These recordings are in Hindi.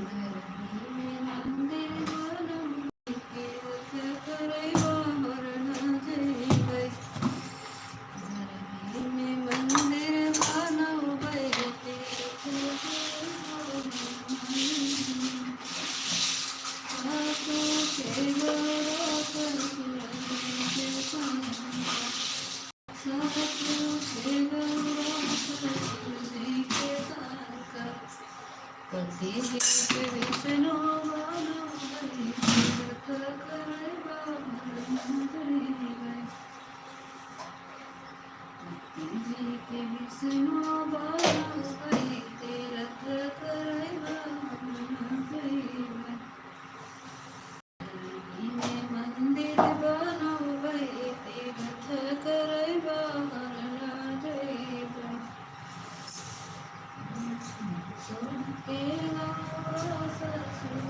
घर ही में मंदिर बनौबै के रथ करैबा हर न जइबै। घर ही में मंदिर बनौबै के रथ करैबा हर न जइबै। सासु के गौरव ससुर के संग, सासु के गौरव ससुर के संग। पति के विष्णु बनौबै के रथ करैबा हर न जइबै। पति के विष्णु बनौबै के रथ करैबा हर न जइबै। में मंदिर बनौबै के रथ करैबा हर न जइबै। के गौरव ससुर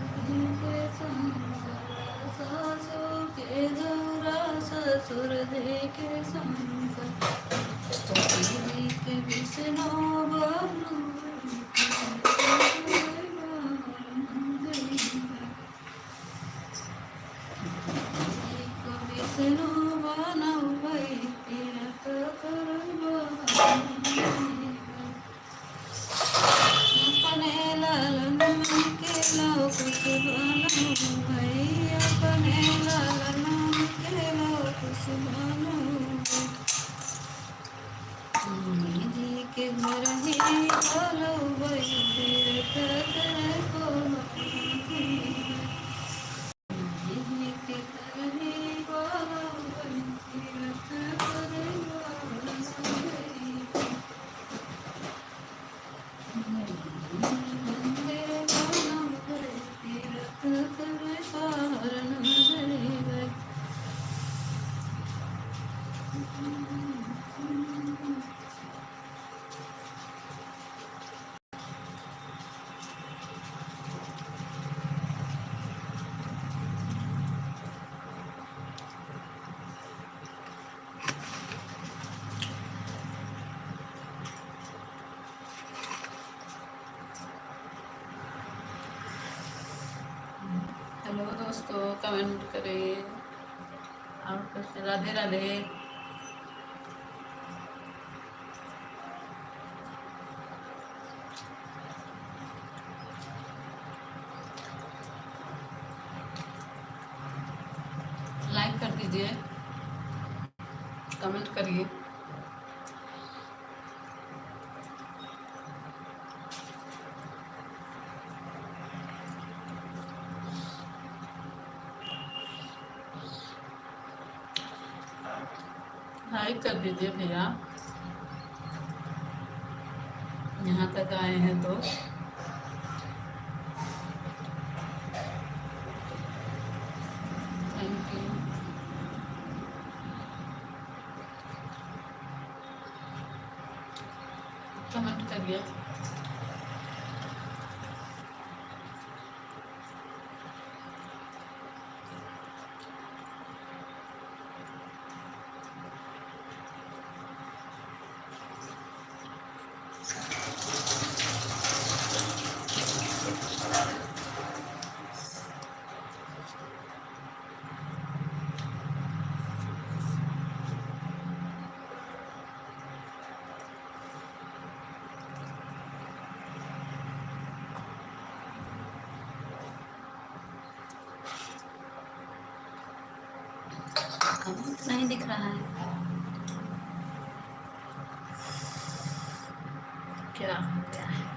के संग, सासु के गौरव ससुर के संग। पति के विष्णु बनौबै के रथ करैबा हर न जइबै। विष्णु बनौबै के रथ करैबा हर न जइबै। अपने लालन के लौ कुश बनौबै, अपने लालन के लौ कुश बनौबै। मम्मी जी के घर ही बोलौबै के रथ करैबा हर न जइबै। मम्मी जी के घर ही बोलौबै के रथ करैबा हर न जइबै। मंदिर बनौबै के रथ करैबा हर न जइबै। हेलो दोस्तों, कमेंट करें और कुछ। राधे राधे। लाइक कर दीजिए, कमेंट करिए। लाइक कर दीजिए भैया, यहाँ तक आए हैं तो। Thank you. कमेंट करिए। कमेंट नहीं दिख रहा है, क्या हो गया है?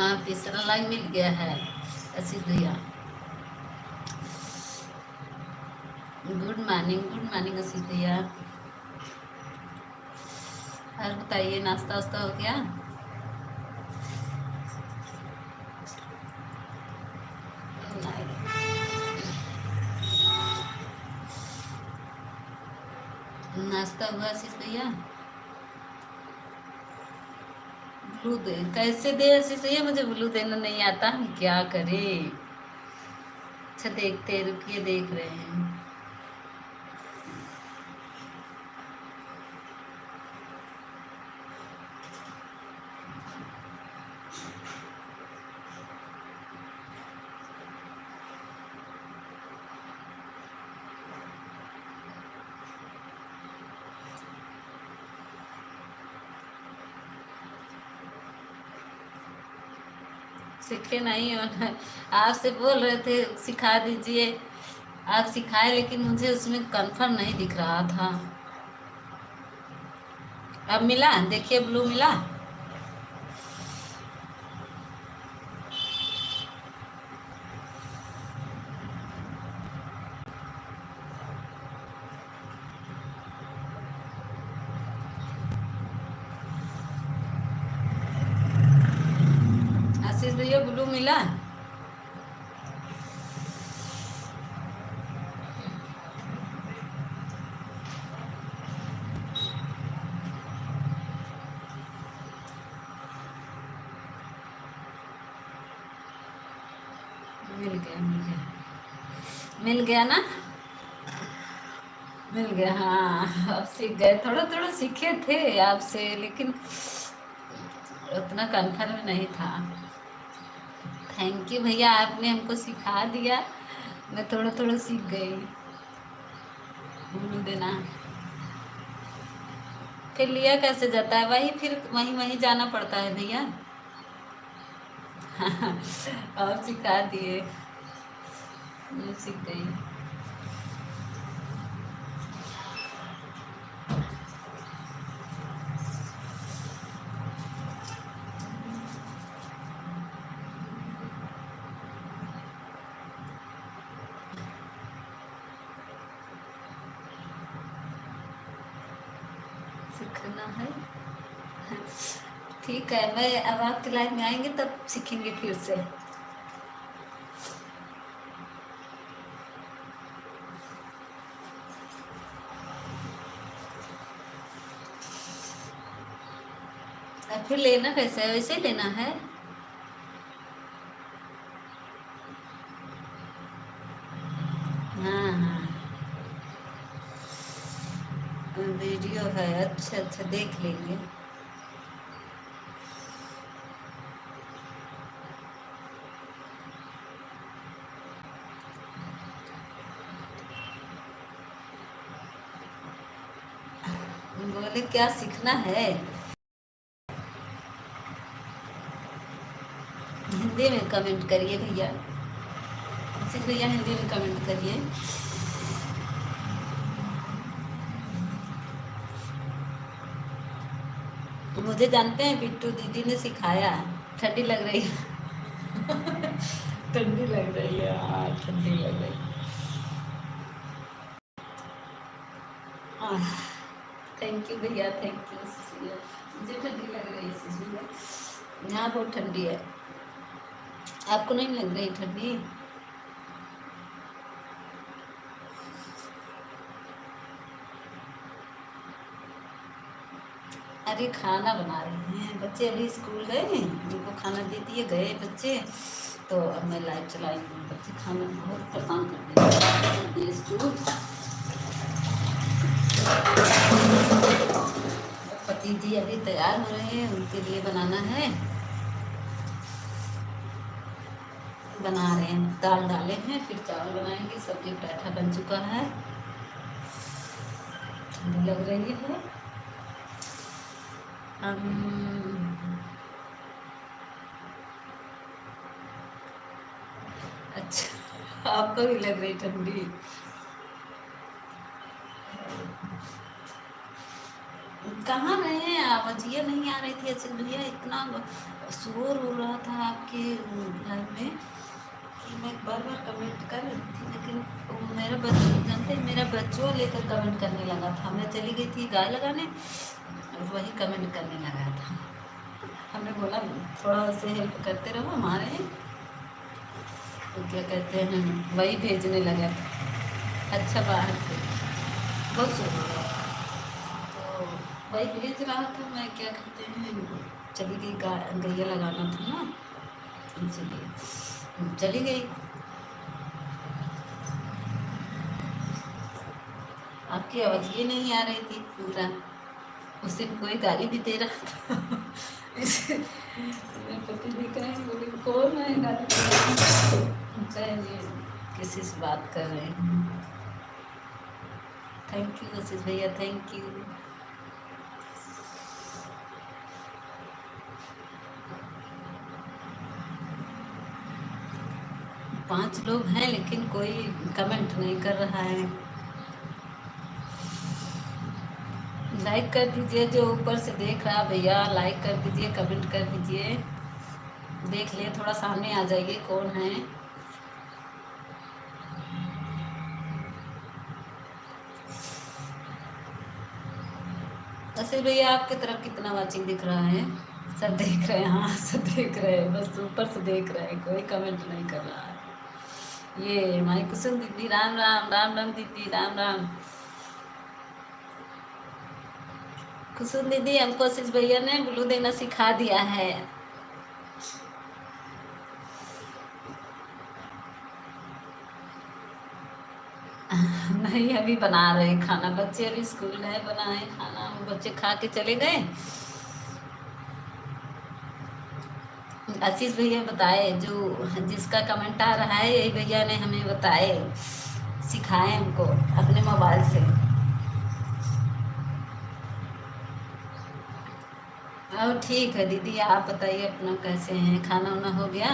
हाँ, तीसरा लाइन मिल गया है। आशीष भैया गुड मॉर्निंग आशीष भैया। और बताइए, नाश्ता वास्ता हो गया? नाश्ता हुआ आशीष भैया? ब्लू दे कैसे दे आशीष भैया? मुझे ब्लू देना नहीं आता, हम क्या करें। अच्छा देखते, रुकिए देख रहे हैं। सीखे नहीं हो? आपसे बोल रहे थे सिखा दीजिए, आप सिखाए, लेकिन मुझे उसमें कंफर्म नहीं दिख रहा था। अब मिला? देखिए ब्लू मिला। आशीष भैया ब्लू मिला? मिल गया, मिल गया, मिल गया ना? मिल गया। हाँ, अब सीख गए। थोड़ा थोड़ा सीखे थे आपसे, लेकिन उतना कंफर्म नहीं था। थैंक यू भैया, आपने हमको सिखा दिया। मैं थोड़ा थोड़ा सीख गई। बोलू देना। फिर लिया कैसे जाता है? वही फिर वहीं वहीं जाना पड़ता है भैया। आप सिखा दिए, मैं सीख गई। सीखना है। ठीक है, मैं अब आपकी लाइफ में आएंगे तब सीखेंगे फिर से। अब फिर लेना कैसे है? वैसे ही लेना है? हाँ हाँ, वीडियो है। अच्छा अच्छा, देख लेंगे। बोले क्या सीखना है? हिंदी में कमेंट करिए भैया। सिर्फ भैया हिंदी में कमेंट करिए। मुझे जानते हैं, बिट्टू दीदी ने सिखाया। ठंडी लग रही है। ठंडी लग रही है, हाँ ठंडी लग रही है। थैंक यू भैया, थैंक यू। मुझे ठंडी लग रही है इसलिए। यहाँ बहुत ठंडी है। आपको नहीं लग रही ठंडी? अरे खाना बना रहे हैं बच्चे, अभी स्कूल गए हैं, उनको खाना दे दिए, गए बच्चे। तो अब मैं लाइव चलाई हूँ। बच्चे खाना बहुत परेशान करते हैं स्कूल। पति जी अभी तैयार हो रहे हैं, उनके लिए बनाना है। बना रहे हैं, दाल डाले हैं, फिर चावल बनाएंगे, सब्जी पराठा बन चुका है। ठंडी लग रही है। अच्छा, आपको भी लग रही ठंडी? कहाँ रहे हैं? आवाज़िया नहीं आ रही थी असल भैया, इतना शोर हो रहा था आपके लाइव में कि मैं बार बार कमेंट कर रही थी, लेकिन वो मेरा बच्चों जानते हैं, मेरा बच्चों लेकर कमेंट करने लगा था। मैं चली गई थी गाय लगाने और वही कमेंट करने लगा था। हमने बोला थोड़ा से हेल्प करते रहो हमारे, तो क्या कहते हैं वही भेजने लगा था। अच्छा बाहर थे, बहुत शोर हो रहा था, तो वही भेज रहा था। मैं क्या कहते हैं चली गई, गैया लगाना था ना, इसलिए चली गई। आपकी आवाज़ ये नहीं आ रही थी पूरा, उस दिन कोई गाली भी दे रहा था। मेरे पति दिख रहे हैं, बोले कौन है गाली दे रहा है? ये किसी से बात कर रहे हैं। थैंक यू आशीष भैया, थैंक यू। 5 लोग हैं लेकिन कोई कमेंट नहीं कर रहा है। लाइक कर दीजिए, जो ऊपर से देख रहा भैया लाइक कर दीजिए, कमेंट कर दीजिए, देख लिए थोड़ा सामने आ जाइए कौन है। ऐसे भैया आपकी तरफ कितना वाचिंग दिख रहा है? सब देख रहे हैं, हाँ सब देख रहे हैं, बस ऊपर से देख रहे हैं, कोई कमेंट नहीं कर रहा है। ये हमारी कुसुम दीदी, राम राम, राम राम दीदी, राम राम। कुसुम दीदी हमको आशीष भैया ने ब्लू देना सिखा दिया है। नहीं अभी बना रहे हैं खाना, बच्चे अभी स्कूल गए, बनाए खाना, बच्चे खा के चले गए। आशीष भैया बताए, जो जिसका कमेंट आ रहा है यही भैया ने हमें बताए, सिखाए हमको अपने मोबाइल से। और ठीक है दीदी, आप बताइए अपना कैसे हैं, खाना वाना हो गया?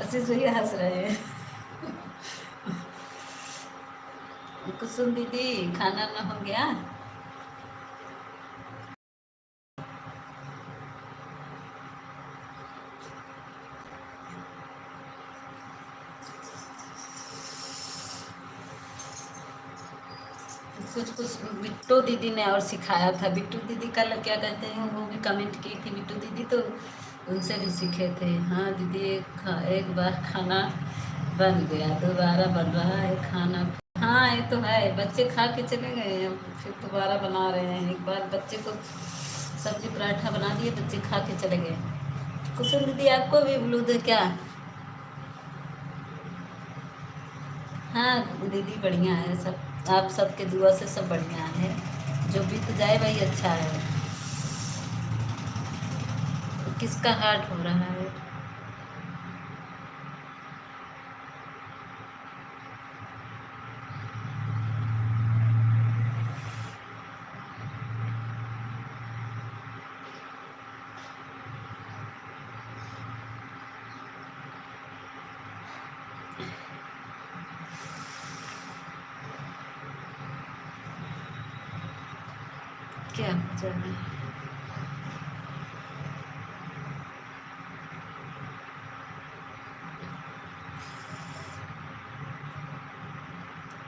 आशीष भैया हंस रहे हैं। कुसुम दीदी खाना वाना हो गया? कुछ कुछ बिट्टू दीदी ने और सिखाया था। बिट्टू दीदी कल क्या कहते हैं, वो भी कमेंट की थी बिट्टू दीदी, तो उनसे भी सीखे थे। हाँ दीदी, एक बार खाना बन गया, दोबारा बन रहा है खाना। हाँ ये तो है, बच्चे खा के चले गए हैं, फिर दोबारा बना रहे हैं। एक बार बच्चे को सब्जी पराठा बना दिए, बच्चे खा के चले गए। कुसुम दीदी आपको भी ब्लूद है क्या? हाँ दीदी बढ़िया है सब, आप सबके दुआ से सब बढ़िया है, जो बीत जाए वही अच्छा है। किसका हार्ट हो रहा है? क्या चल रहा है?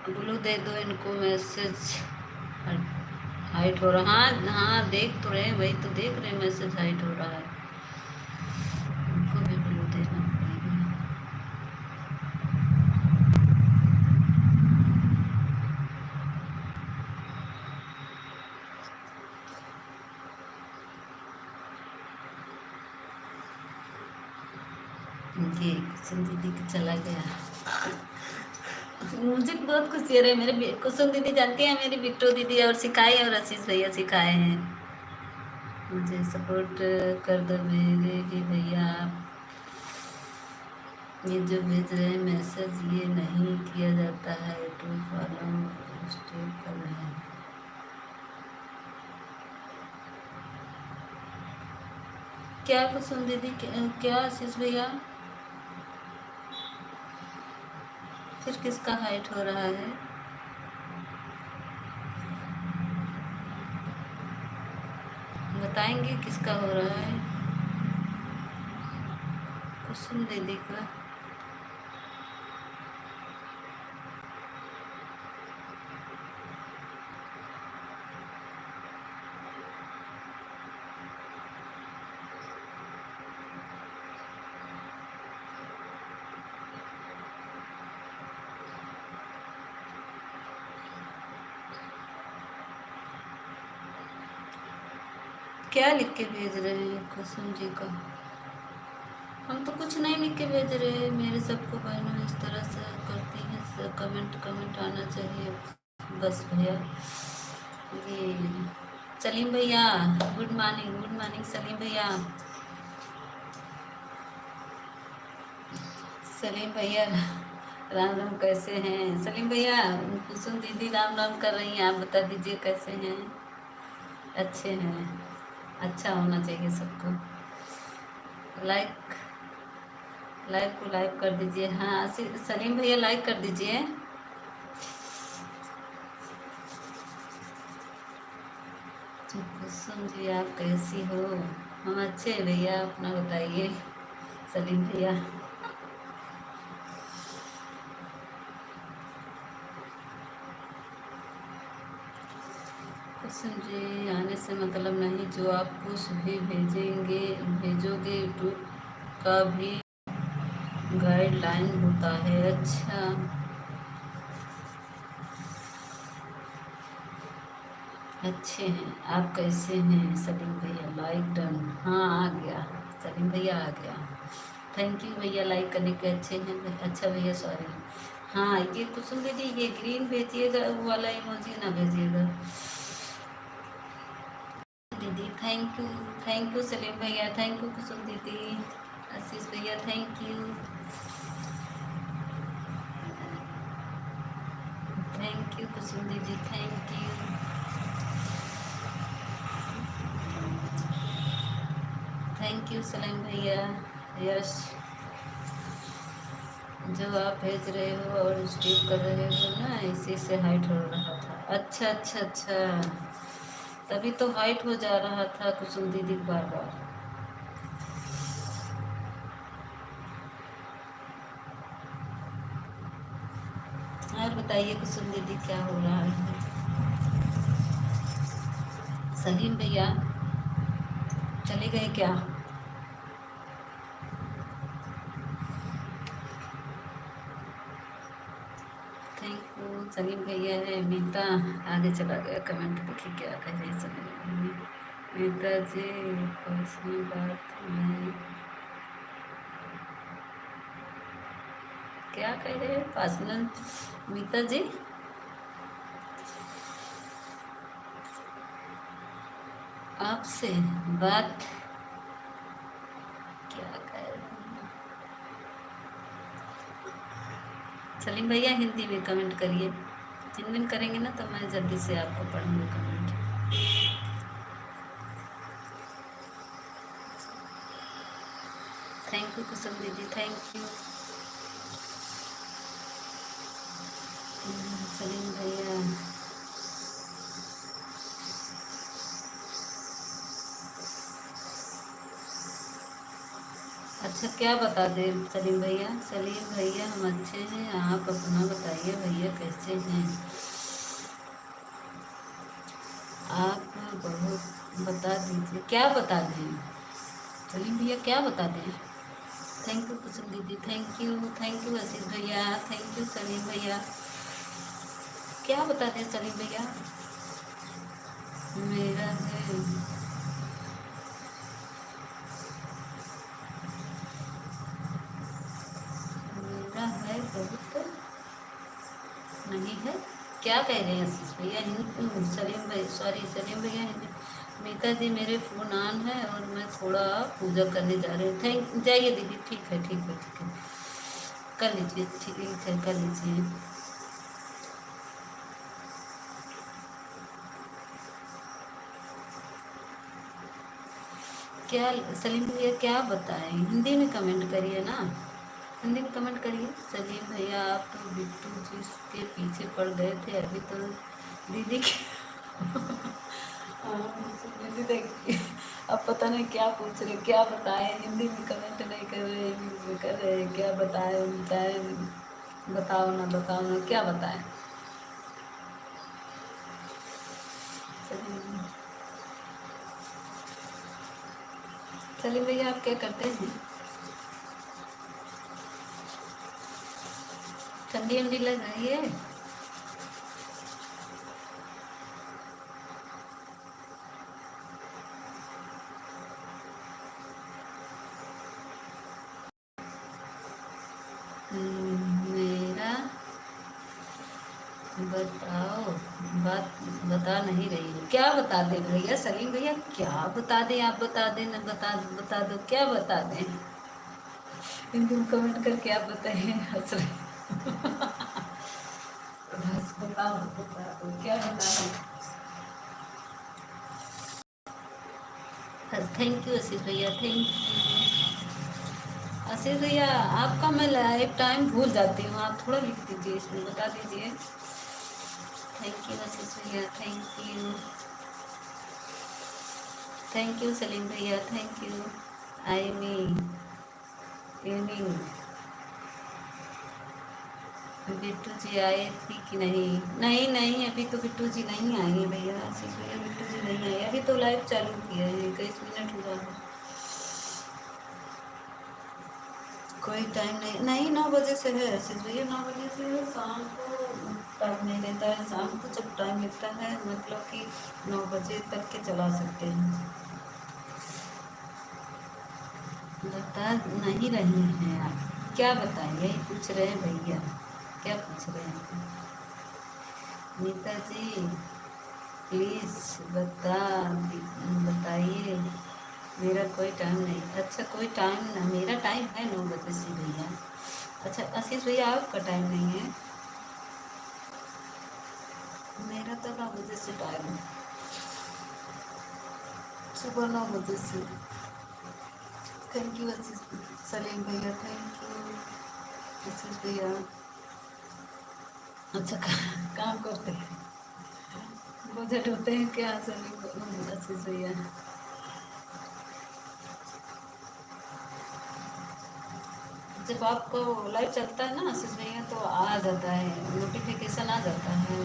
ब्लू दे दो इनको मैसेज, हाइट हो रहा। हाँ हाँ देख तो रहे, वही तो देख रहे, मैसेज हाइट हो रहा है, उनको भी ब्लू देना पड़ेगा। ये कुसुम दीदी की चला गया। मुझे बहुत खुशी है, मेरे कुसुम दीदी जानती हैं, मेरी बिट्टू दीदी और सिखाए, और आशीष भैया सिखाए हैं। मुझे सपोर्ट कर दो मेरे भी भैया, आप ये जो भेज रहे हैं मैसेज ये नहीं किया जाता है, टू फॉलो स्टेप कर रहे हैं। क्या कुसुम दीदी, क्या आशीष भैया? फिर किसका हाइट हो रहा है? बताएंगे किसका हो रहा है? कुसुम दीदी का। क्या लिख के भेज रहे हैं कुसुम जी का? हम तो कुछ नहीं लिख के भेज रहे। मेरे सबको बहनों इस तरह से करती हैं, कमेंट कमेंट आना चाहिए बस भैया। ये सलीम भैया good morning, good morning Salim भैया। सलीम भैया राम राम, कैसे हैं सलीम भैया? कुसुम दीदी राम राम कर रही हैं, आप बता दीजिए कैसे हैं? अच्छे हैं, अच्छा होना चाहिए सबको। लाइक, लाइव को लाइक कर दीजिए। हाँ सलीम भैया लाइक कर दीजिए। कुसुम जी आप कैसी हो? हम अच्छे हैं भैया, अपना बताइए सलीम भैया। कुसुम जी आने से मतलब नहीं, जो आप कुछ भी भेजोगे यूट्यूब का भी गाइडलाइन होता है। अच्छा, अच्छे हैं, आप कैसे हैं सलीम भैया? लाइक डन, हाँ आ गया सलीम भैया, आ गया। थैंक यू भैया लाइक करने के। अच्छे हैं, अच्छा भैया सॉरी। हाँ ये कुसुम दीदी ये ग्रीन भेजिएगा, वो वाला इमोजी ना भेजिएगा दीदी। थैंक यू सलीम भैया, थैंक यू कुसुम दीदी। आशीष भैया थैंक यू, थैंक यू कुसुम दीदी, thank you. Thank you Salim भैया। यस, जो आप भेज रहे हो और स्टीप कर रहे हो ना, इसी से हाइट हो रहा था। अच्छा अच्छा अच्छा, तभी तो हाइट हो जा रहा था कुसुम दीदी बार बार। और बताइए कुसुम दीदी क्या हो रहा है? सलीम भैया चले गए क्या? थैंक यू सलीम भैया। है मीता आगे चला गया, कमेंट देखिए क्या कह रही है सलीम भैया। मीता जी पर्सनल बात में क्या कह रहे हैं? पर्सनल मीता जी आपसे बात क्या कह रहे हैं? सलीम भैया हिंदी में कमेंट करिए, हिंदी में करेंगे ना तो मैं जल्दी से आपको पढ़ूंगी कमेंट। थैंक यू कुसुम दीदी, थैंक यू सलीम भैया। अच्छा क्या बता दे सलीम भैया? सलीम भैया हम अच्छे हैं, आप अपना बताइए भैया कैसे हैं आप? बहुत बता दीजिए, क्या बता दें सलीम भैया, क्या बता दें? थैंक यू कुसुम दीदी, थैंक यू आशीष भैया, थैंक यू सलीम भैया। क्या बता दें सलीम भैया? मेरा है, मेरा है बहुत नहीं है। क्या कह रहे हैं आशीष भैया? हिंदी सलीम भाई सॉरी सलीम भैया हिंदी। मीता जी मेरे फ़ोन ऑन है और मैं थोड़ा पूजा करने जा रही हूँ। थैंक जाइए दीदी, ठीक है ठीक है ठीक है, कर लीजिए, ठीक है कर लीजिए। क्या सलीम भैया क्या बताएं? हिंदी में कमेंट करिए ना, हिंदी में कमेंट करिए। सलीम भैया आप तो बिट्टू जी के पीछे पड़ गए थे, अभी तो दीदी के हाँ, दीदी देखिए अब पता नहीं क्या पूछ रहे, क्या बताएं, हिंदी में कमेंट नहीं कर रहे, इंग्लिश में कर रहे, क्या बताएं, बताएं, बताओ ना क्या बताएं। चलिए चलिए भैया, आप क्या करते हैं? ठंडी उंडी लग रही है? मेरा बताओ, बात बता नहीं रही हो, क्या बता दे भैया, सलीम भैया क्या बता दें, आप बता दें ना, बता दो, क्या बता दें? हिंदी में कमेंट करके आप बताइए, हंस रहे। बस बताओ, बता दो, क्या बताओ? थैंक यू आशीष भैया, थैंक यू आशीष भैया। आपका मैं लाइफ टाइम भूल जाती हूँ, आप थोड़ा लिख दीजिए, इसमें बता दीजिए। थैंक यू आशीष भैया, थैंक यू सलीम भैया, थैंक यू। आई मी इवनिंग। बिट्टू जी आए थी कि नहीं? नहीं नहीं, अभी तो बिट्टू जी नहीं आई है भैया, आशीष भैया बिट्टू जी नहीं आए, अभी तो लाइव चालू किया है, 21 मिनट हुआ है। कोई टाइम नहीं, नहीं 9 बजे से है आशीष भैया, 9 बजे से है, शाम को टाइम नहीं रहता है, शाम को जब टाइम मिलता है मतलब कि 9 बजे तक के चला सकते हैं। बता नहीं रही हैं आप, क्या बताएं, यही पूछ रहे हैं भैया, क्या पूछ रहे हैं? नीता जी प्लीज़ बताइए, मेरा कोई टाइम नहीं। अच्छा कोई टाइम ना, मेरा टाइम है 9 बजे से भैया। अच्छा आशीष भैया आपका टाइम नहीं है? मेरा तो 9 बजे से टाइम है, सुबह 9 बजे से। थैंक यू आशीष सलीम भैया, थैंक यू आशीष भैया। अच्छा काम करते हैं, बजट होते हैं क्या सलीम आशीष भैया? जब आपको लाइव चलता है ना आशीष भैया तो आ जाता है, नोटिफिकेशन आ जाता है।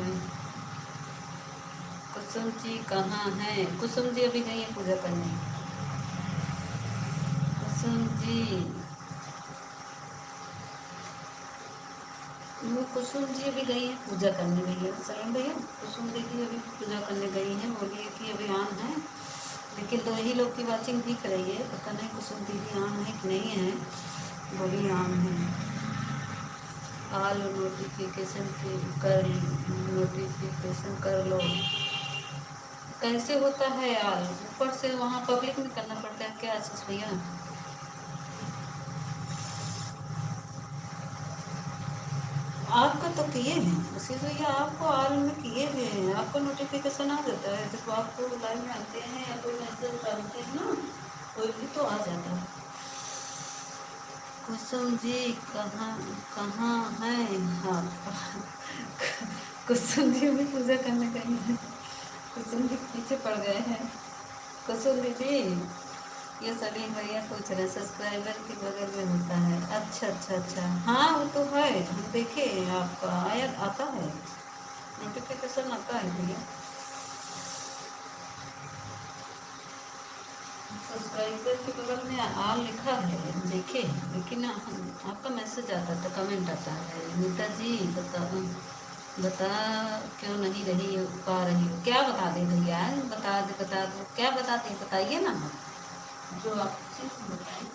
कुसुम जी कहाँ हैं? कुसुम जी अभी गई है पूजा करने। कुसुम जी, वो कुसुम जी अभी गई है पूजा करने गई है सलीम भैया, कुसुम दीदी अभी पूजा करने गई हैं, बोलिए कि अभी ऑन है, लेकिन 2 ही लोग की वाचिंग दिख रही है, पता नहीं कुसुम दीदी ऑन है कि नहीं है, बोली ऑन है। ऑल नोटिफिकेशन नोटिफिकेशन कर लो। कैसे होता है यार, ऊपर से वहाँ पब्लिक में करना पड़ता है क्या आशीष भैया? आपका तो किए हैं आशीष भैया, आपको ऑल में किए हैं, आपको नोटिफिकेशन आ जाता है जब आपको लाइव में आते हैं या कोई मैसेज डालते हैं ना, कोई भी तो आ जाता है। कुसुम जी कहाँ कहाँ हैं? हाँ कुसुम जी भी पूजा करने गई हैं, कुसुम जी पीछे पड़ गए हैं। कुसुम दीदी, ये सलीम भैया पूछ रहे सब्सक्राइबर के बगल में होता है, अच्छा अच्छा अच्छा, हाँ वो तो है, हम देखे आपका आया, आता है नोटिफिकेशन आता है भैया, सब्सक्राइबर के बगल में आल लिखा है देखे, लेकिन आपका मैसेज आता था, कमेंट आता है। नीता जी बता क्यों नहीं रही हो, पा रही हो, क्या बता दे भैया, बता दो क्या बताते बताइए ना, जो आप बताइए।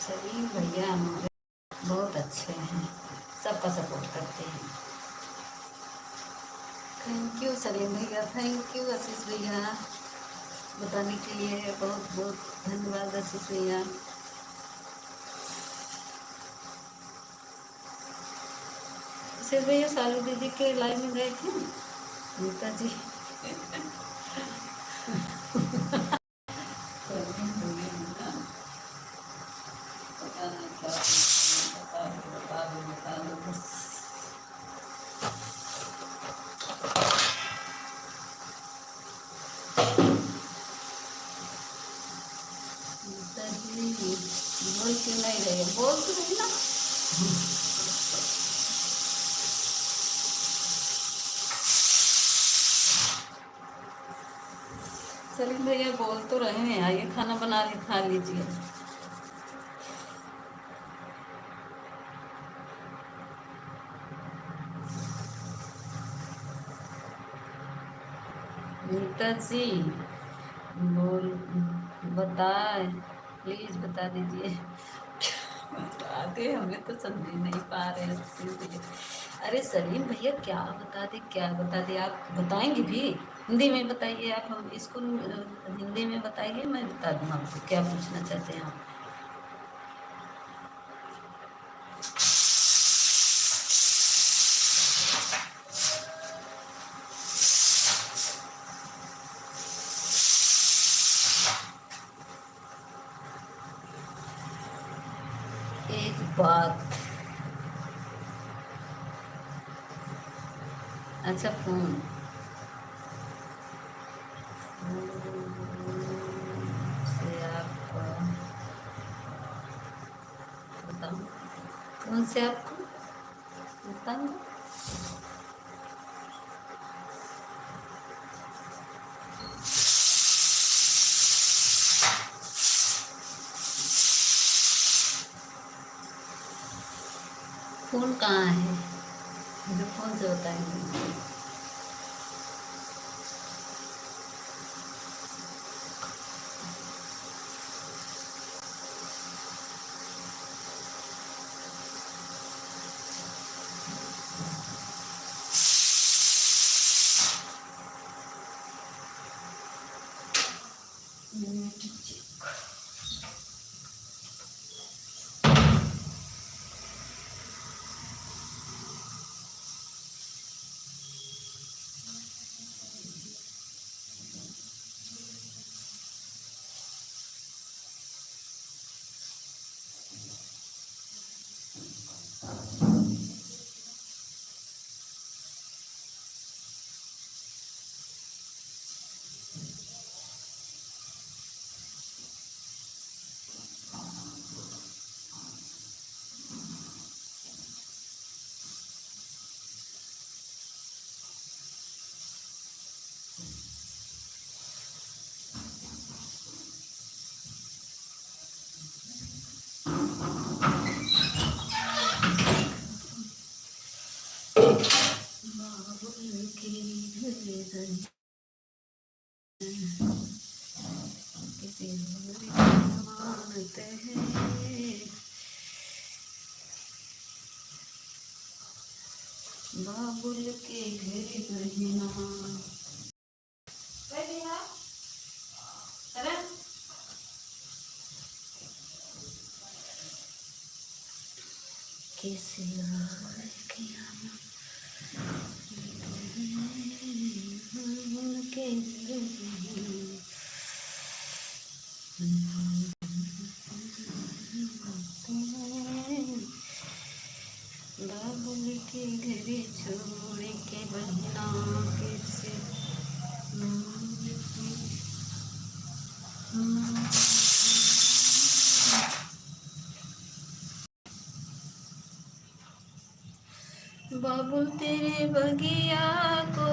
सलीम भैया हमारे बहुत अच्छे हैं, सबका सपोर्ट करते हैं। थैंक यू सलीम भैया, थैंक यू आशीष भैया, बताने के लिए बहुत बहुत धन्यवाद आशीष भैया। आशीष भैया सालू दीदी के लाइव में गए थे नीता जी बोल क्यों नहीं रही है? बोल तो रही ना। सलीम भैया बोल तो रहे हैं, आइए खाना बना के खा लीजिए। नीता जी बोल, बताए प्लीज बता दीजिए। बता दे, हमें तो समझ नहीं पा रहे हैं इसीलिए। अरे सलीम भैया क्या बता दे, क्या बता दे, आप बताएंगे भी? हिंदी में बताइए आप, हम इसको हिंदी में बताइए, मैं बता दूँ आपको क्या पूछना चाहते हैं आप। एक बात। अच्छा फोन से आपका बताऊँ, फोन से आपको बताऊँ। फोन कहाँ है जो फोन से बताएंगे? किसी मानते हैं बाबुल के घर बहिना। किसी और किया उनके घर बाबुल के घर छोड़ के बहिना किसी बाबुल तेरे बगिया को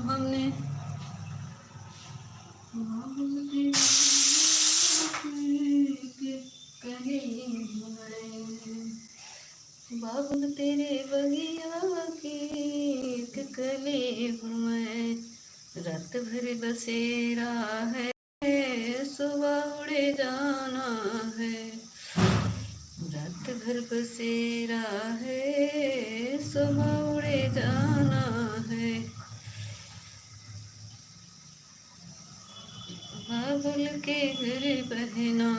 हमने बाबुल तेरे कहीं बाबुल तेरे बगिया के कले मैं रात भर बसेरा है, सुबह उड़े जाना है। रात भर बसेरा है, सुबह उड़े जाना है। बाबुल के घर बहना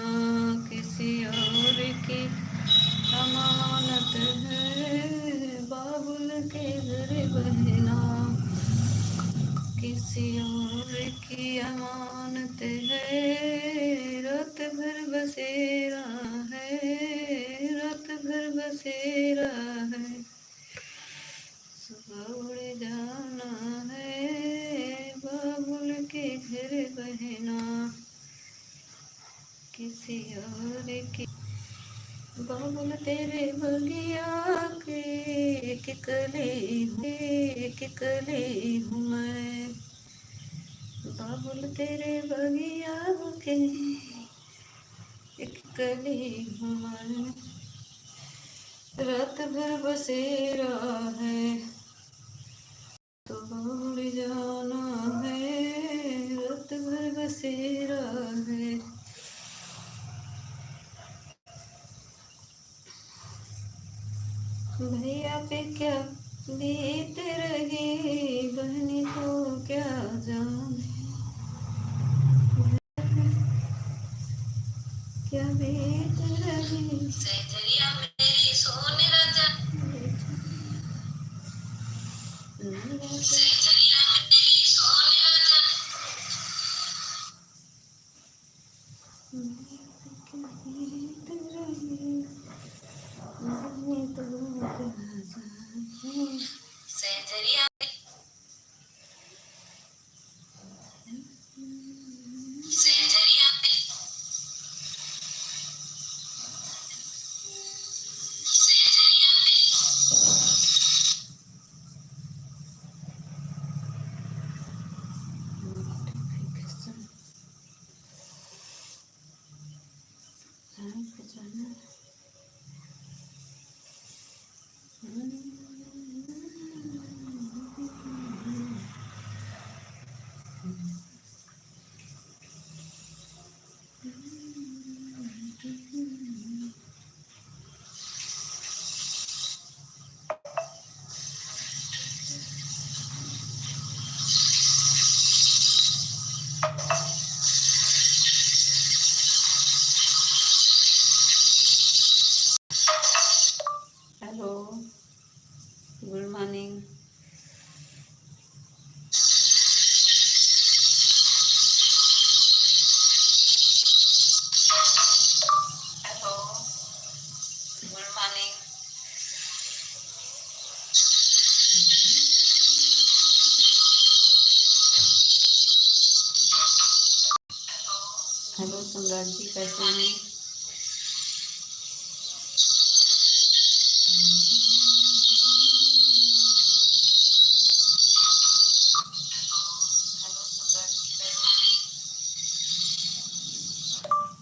किसी और की अमानत है। बाबुल के घर बहना किसी और की अमानत है। रात भर बसेरा है, रात भर बसेरा है, सुबह उड़ जाना है। बाबुल के घर बहना किसी किसी और की। बाबुल तेरे बगिया के किकली हूँ मैं। बाबुल तेरे बगिया के किकली हूँ मैं। रात भर बसेरा है तो उड़ जाना है। रात भर बसेरा है। भैया पे क्या बीत रही बहनी तो क्या जाने। क्या बीत रही सैजरिया मेरी सोने राजा। सैजरिया मेरी सोने राजा। क्या बीत रही बहनी तो क्या जाने। सैजरिया सैजरिया hello good morning. Hello good morning. Hello Samrat ji कैसे हैं।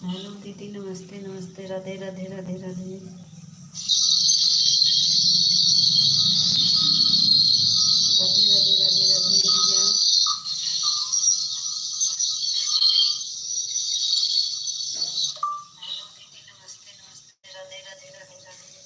हेलो दीदी नमस्ते नमस्ते राधे राधे राधे राधे। राधे राधे राधे राधे भैया। नमस्ते नमस्ते राधे राधे राधे राधे।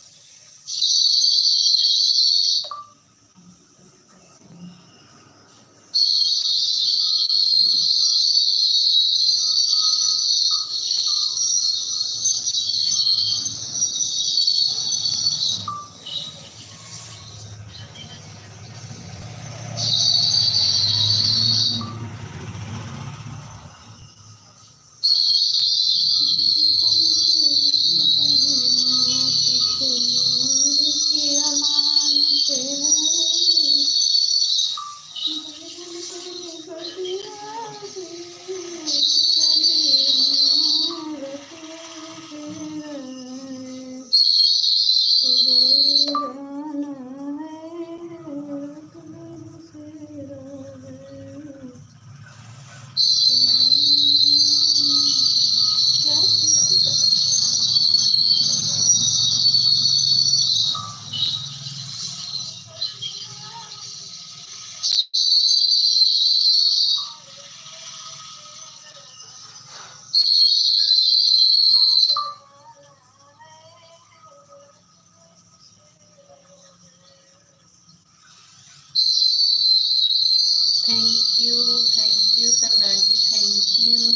थैंक यू सम्राट जी थैंक यू।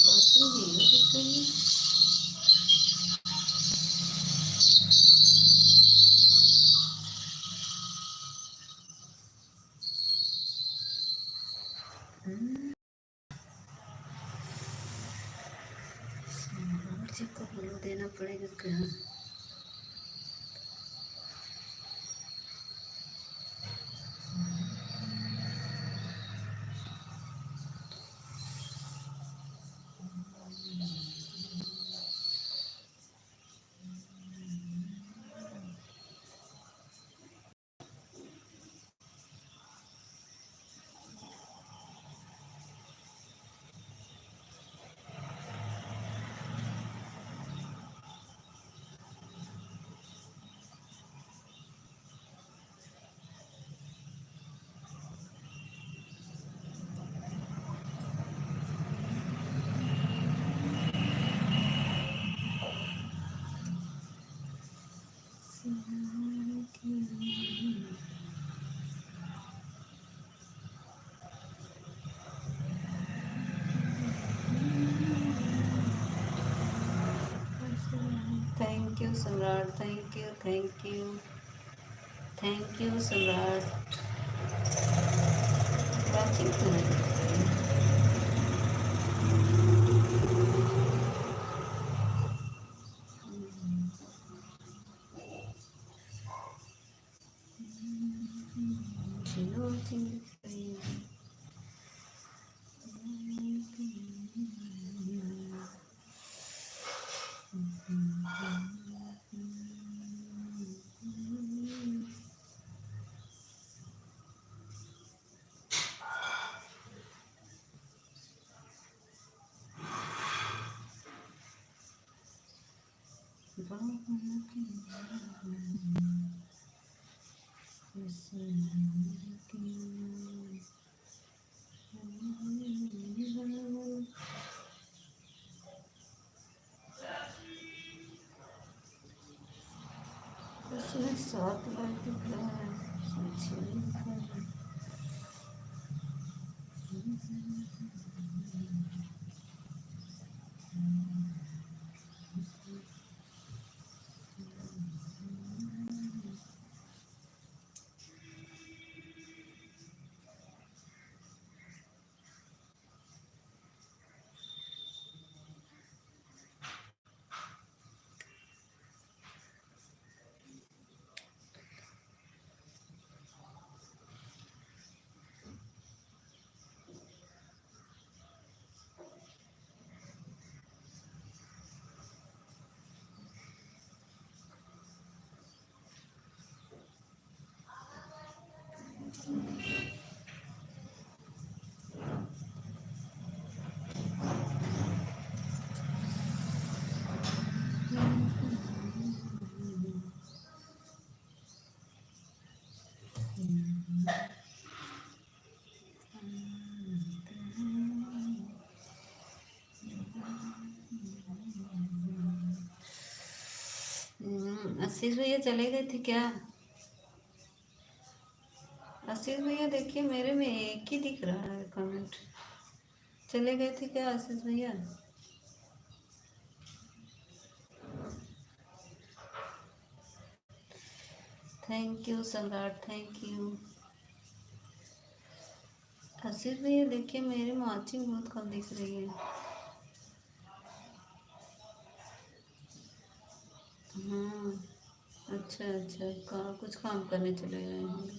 बातें जीरो कितनी। सम्राट जी को बोलो देना पड़ेगा क्या। सम्राट, thank you thank you thank you सम्राट। वाचिंग क्यों नहीं दिख रही है? जियो वाचिंग दिख रही है। उसमें 7 बार दिख रहा है, उसमें 6 दिख रहा है। आशीष भैया चले गए थे क्या? आशीष भैया देखिए, मेरे में एक ही दिख रहा है कमेंट। चले गए थे क्या आशीष भैया? Thank you Samrat, thank you. Ashish भैया देखिए, मेरे में वॉचिंग बहुत कम दिख रही है। हाँ, अच्छा अच्छा, कुछ काम करने चले गए होंगे।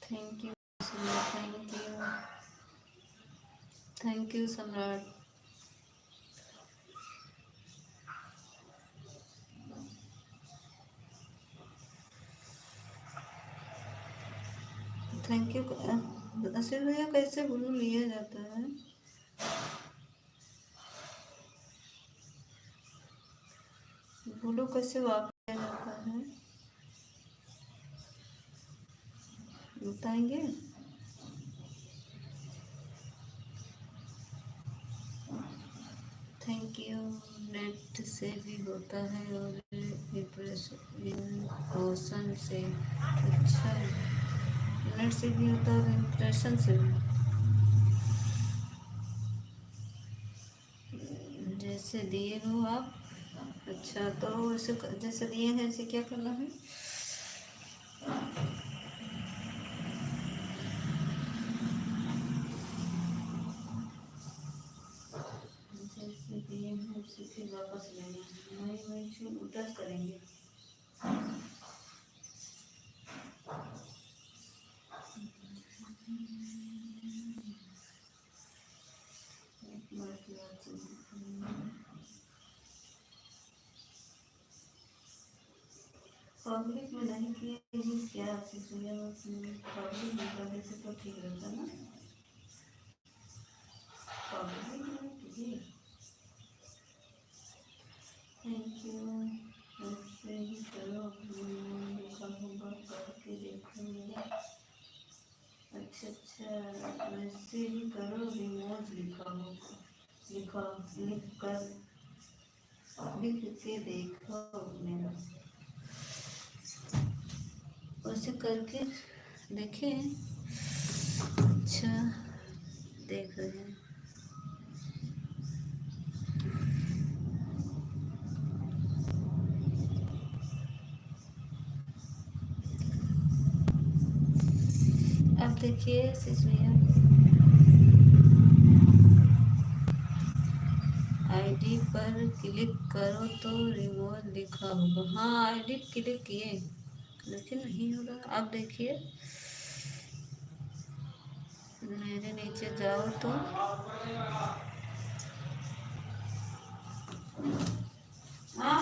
Thank you Samrat, thank you Samrat. Thank you. Ashish भैया कैसे ब्लू लिया जाता है? ब्लू कैसे वापस लिया जाता है, बताएंगे? Thank you. नेट से भी होता है और इम्प्रेशन से। अच्छा, नेट से भी होता है और इम्प्रेशन से भी। जैसे दिए हो आप। अच्छा, तो इसे जैसे दिए हैं इसे क्या करना है? जैसे दिए हैं उसे फिर वापस लेना है। वही टच करेंगे। पब्लिक में नहीं किए क्या आशीष भैया? पब्लिक में कर देते तो ठीक रहता ना। पब्लिक में कीजिए। Thank you. ऐसे ही करो, लिखा होगा करके देखो मेरा। अच्छा अच्छा, वैसे ही करो, रिमोट लिखा होगा। लिखा लिख के देखो मेरा। वैसे करके देखें। अच्छा, देख रहे हैं। देखिए आशीष भैया, आईडी पर क्लिक करो तो रिमूव लिखा होगा। हाँ आईडी क्लिक किए लेकिन नहीं हो रहा। अब देखिए मेरे नीचे जाओ तो हाँ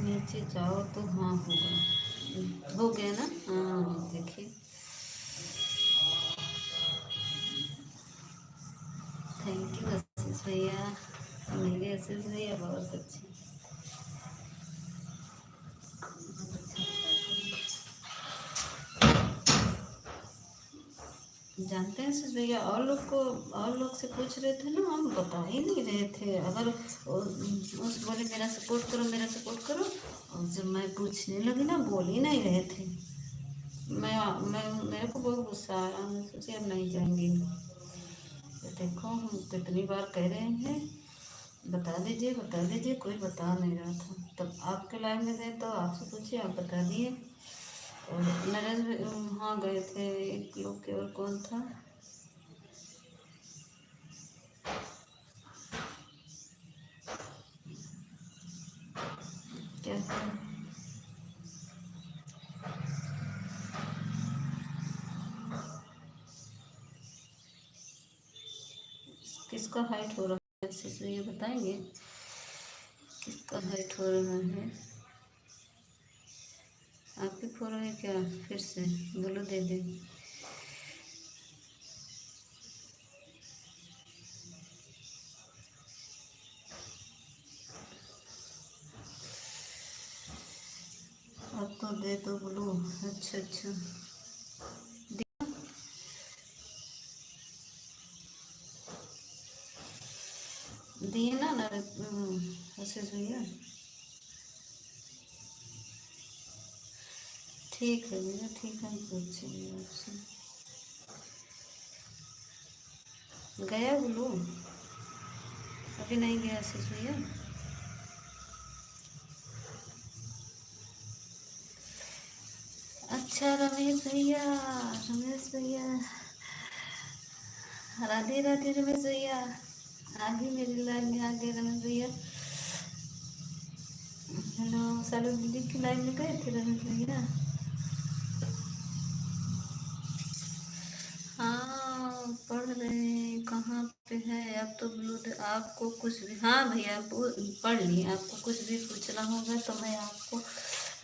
नीचे जाओ तो हाँ होगा, हो गया ना। हाँ देखिए, थैंक यू आशीष भैया, मेरे आशीष भैया बहुत अच्छे। जानते हैं आशीष भैया, और लोग से पूछ रहे थे ना, हम बता ही नहीं रहे थे। अगर उस बोले मेरा सपोर्ट करो मेरा सपोर्ट करो, और जब मैं पूछने लगी ना बोल ही नहीं रहे थे। मैं मेरे को बहुत गुस्सा आया, मैं सोची अब नहीं जाएंगी। तो देखो हम कितनी बार कह रहे हैं बता दीजिए, कोई बता नहीं रहा था। तब आपके लाइन में गए तो आपसे पूछिए, आप बता दिए। और नरेश भी हाँ गए थे एक लोग के, और कौन था, क्या था, किसका हाइट हो रहा है आशीष भैया बताएंगे, किसका हाइट हो रहा है। आपकी फोटो है क्या, फिर से बोलो दे दे। अब तो दे दो बोलो। अच्छा अच्छा दिए ना आशीष भैया। ठीक है भैया, ठीक है, हम पूछेंगे आपसे। गया बोलो, अभी नहीं गया आशीष भैया। अच्छा रमेश भैया, रमेश भैया, राधे राधे रमेश भैया, आगे मेरी लाइन में आ गए रमेश भैया। हेलो सालू दीदी की लाइन में गए थे रमेश भैया। हाँ पढ़ रहे हैं, कहाँ पे है अब तो आपको कुछ भी, हाँ भैया पढ़ लिए, आपको कुछ भी पूछना होगा तो मैं आपको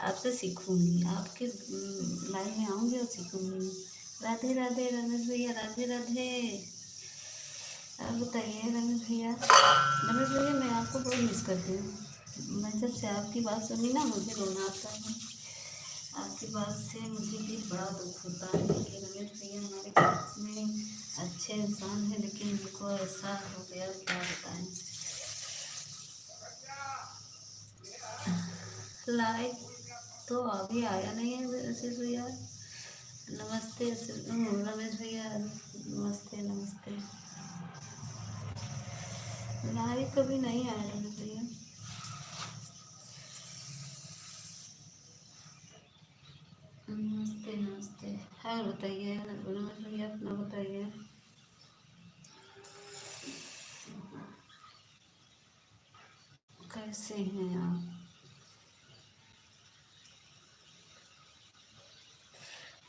आपसे सीखूंगी, आपके लाइन में आऊँगी और सीखूंगी। राधे राधे रमेश भैया, राधे राधे। आप बताइए रमेश भैया, रमेश भैया मैं आपको बहुत मिस करती हूँ। मैं जब से आपकी बात सुनी ना मुझे रोना आता है। आपकी बात से मुझे भी बड़ा दुख होता है कि रमेश भैया हमारे पास में अच्छे इंसान है, लेकिन उनको ऐसा हो गया क्या बताएं। लाइक तो अभी आया नहीं है आशीष भैया। नमस्ते रमेश भैया, नमस्ते नमस्ते। लाइक कभी नहीं आया रमेश भैया। नमस्ते नमस्ते। और बताइए रमेश भैया, अपना बताइए। कैसे हैं आप।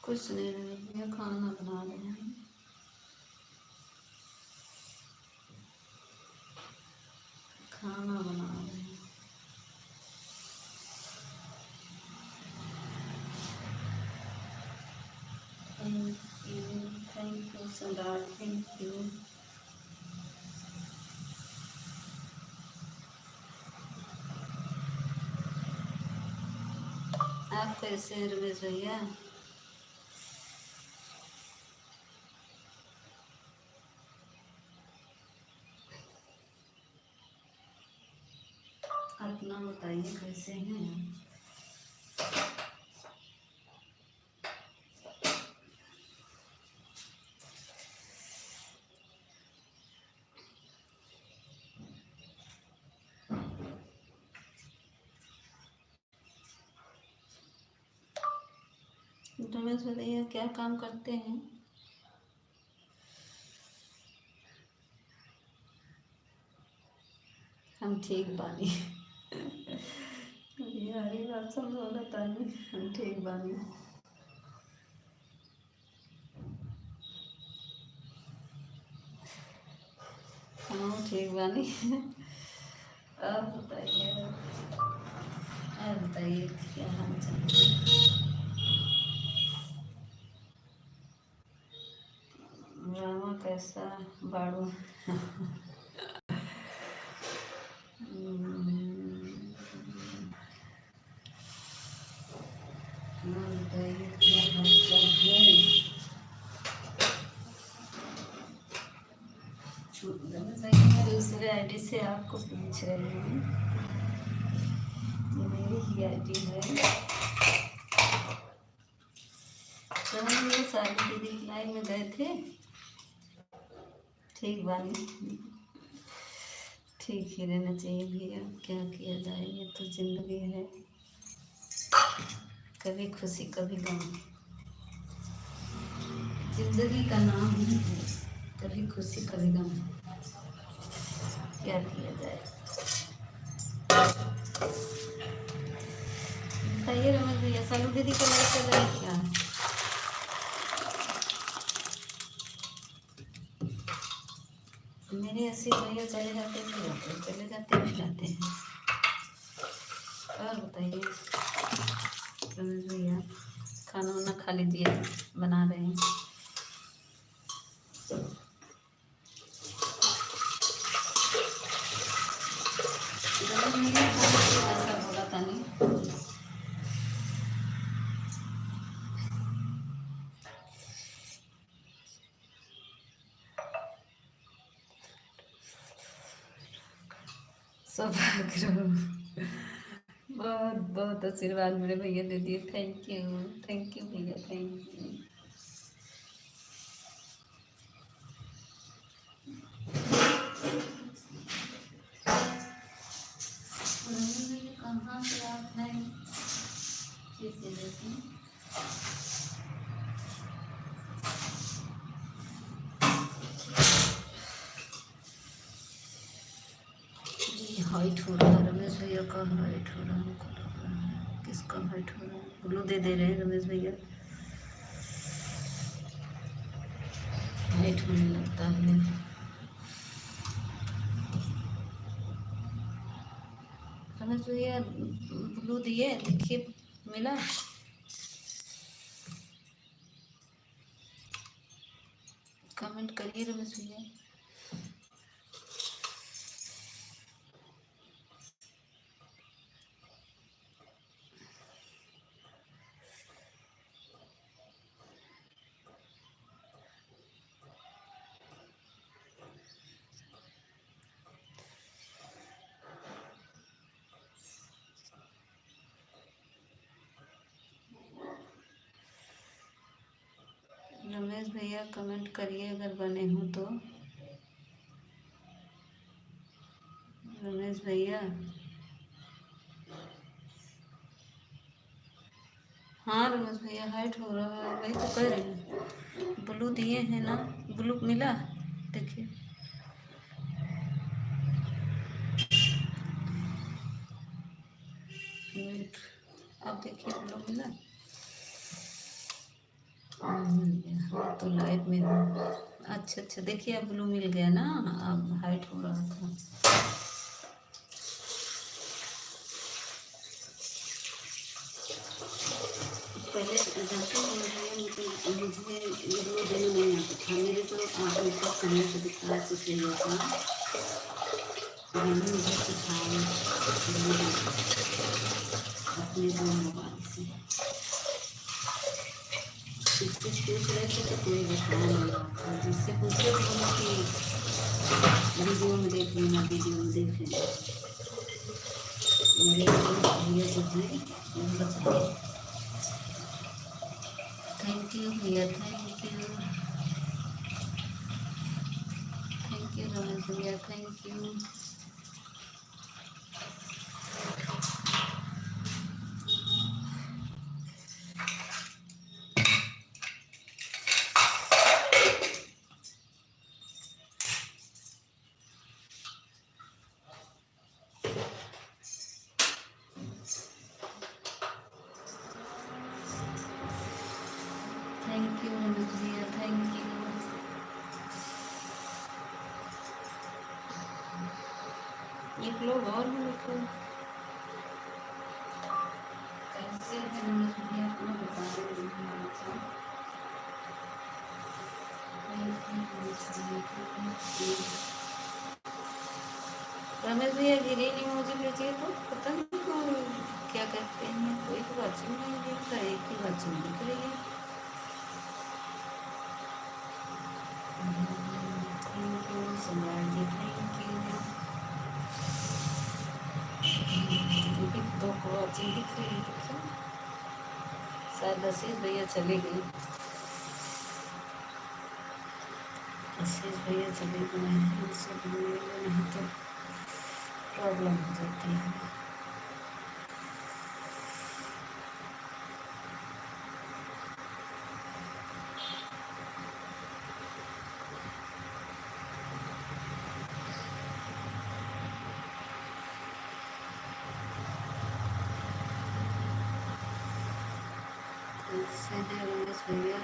कुछ नहीं रमेश भैया, खाना बना रहे हैं। खाना बना रहे हैं। Thank you Samrat, thank you. आप कैसे हैं रमेश भैया। अपना बताइए कैसे हैं। रमेश भैया क्या काम करते हैं? हम ठीक बानी। बिहारी भाषा में बोलता नहीं, हम ठीक बानी। हाँ ठीक बानी। आप बताइए, आप बताइए क्या हाल चाल? रामा कैसा बाड़ू? बताइए क्या हाल चाल है? दूसरे आईडी से आपको पूछ रही हूँ, ये मेरी ही आईडी है। तो हम ये सारी दीदी लाइन में गए थे। ठीक बानी, ठीक ही रहना चाहिए भैया, क्या किया जाए, ये तो जिंदगी है, कभी खुशी कभी गम, जिंदगी का नाम ही है, कभी खुशी कभी गम, क्या किया जाए। बताइए रमन भैया, सालू दीदी का लाइक कर रहे हैं क्या? मेरे 80 भैया चले जाते भी जाते हैं, चले जाते भी जाते हैं। और बताइए रमेश भैया, खाना वाना खा लीजिए, बना रहे हैं। रमेश भैया ऐसा बोला था नहीं। सौभाग्य रहो, बहुत बहुत आशीर्वाद मेरे भैया दे दिए। थैंक यू, थैंक यू भैया, थैंक यू। कहाँ से आप हैं? कैसे देखें? हाइट हो रहा है रमेश भैया का, हाइट हो रहा है, हमको लग रहा है। किसका हाइट हो रहा है? ग्लू दे रहे हैं रमेश भैया, हाइट होने लगता है। रमेश भैया ग्लू दिए, देखिए मिला। कमेंट करिए रमेश भैया। रमेश भैया कमेंट करिए अगर बने हो तो। रमेश भैया, हाँ रमेश भैया हाइट हो रहा है, वही तो कह रहे हैं। ब्लू दिए हैं ना, ब्लू मिला, देखिए। अब देखिए ब्लू मिला। हाँ तो लाइव में हूँ। अच्छा अच्छा, देखिए अब ब्लू मिल गया ना, अब हाइट हो रहा था। पहले जानते हैं मुझे ग्लू देना नहीं आता था, मेरे जो ऊपर कमरे से दिखता है कुछ नहीं होता, मुझे सिखाया अपने जो मोबाइल से। कुछ पूछ रहे थे तो कोई बताया नहीं आपको, जिससे पूछे तो कि वीडियो में देख लेना, वीडियो में देख लेना। मेरे भैया जो हैं वो बताइए। थैंक यू भैया, thank you, thank you Ramesh भैया, थैंक यू। एक लोग और भी लिखे कैसे है रमेश भैया अपना बता रहे हैं अच्छा रमेश भैया ग्रीन इमोजी भेजिए तो पता नहीं क्यों क्या कहते हैं कोई तो वाचिंग नहीं दिख रहा एक ही वाचिंग दिख रही है थैंक यू सम्राट जी थैंक यू दो को वाचिंग दिख रही है देखिए शायद आशीष भैया चले गए आशीष भैया चले गए हैं उनसे नहीं तो प्रॉब्लम हो जाती है कैसे हैं रमेश भैया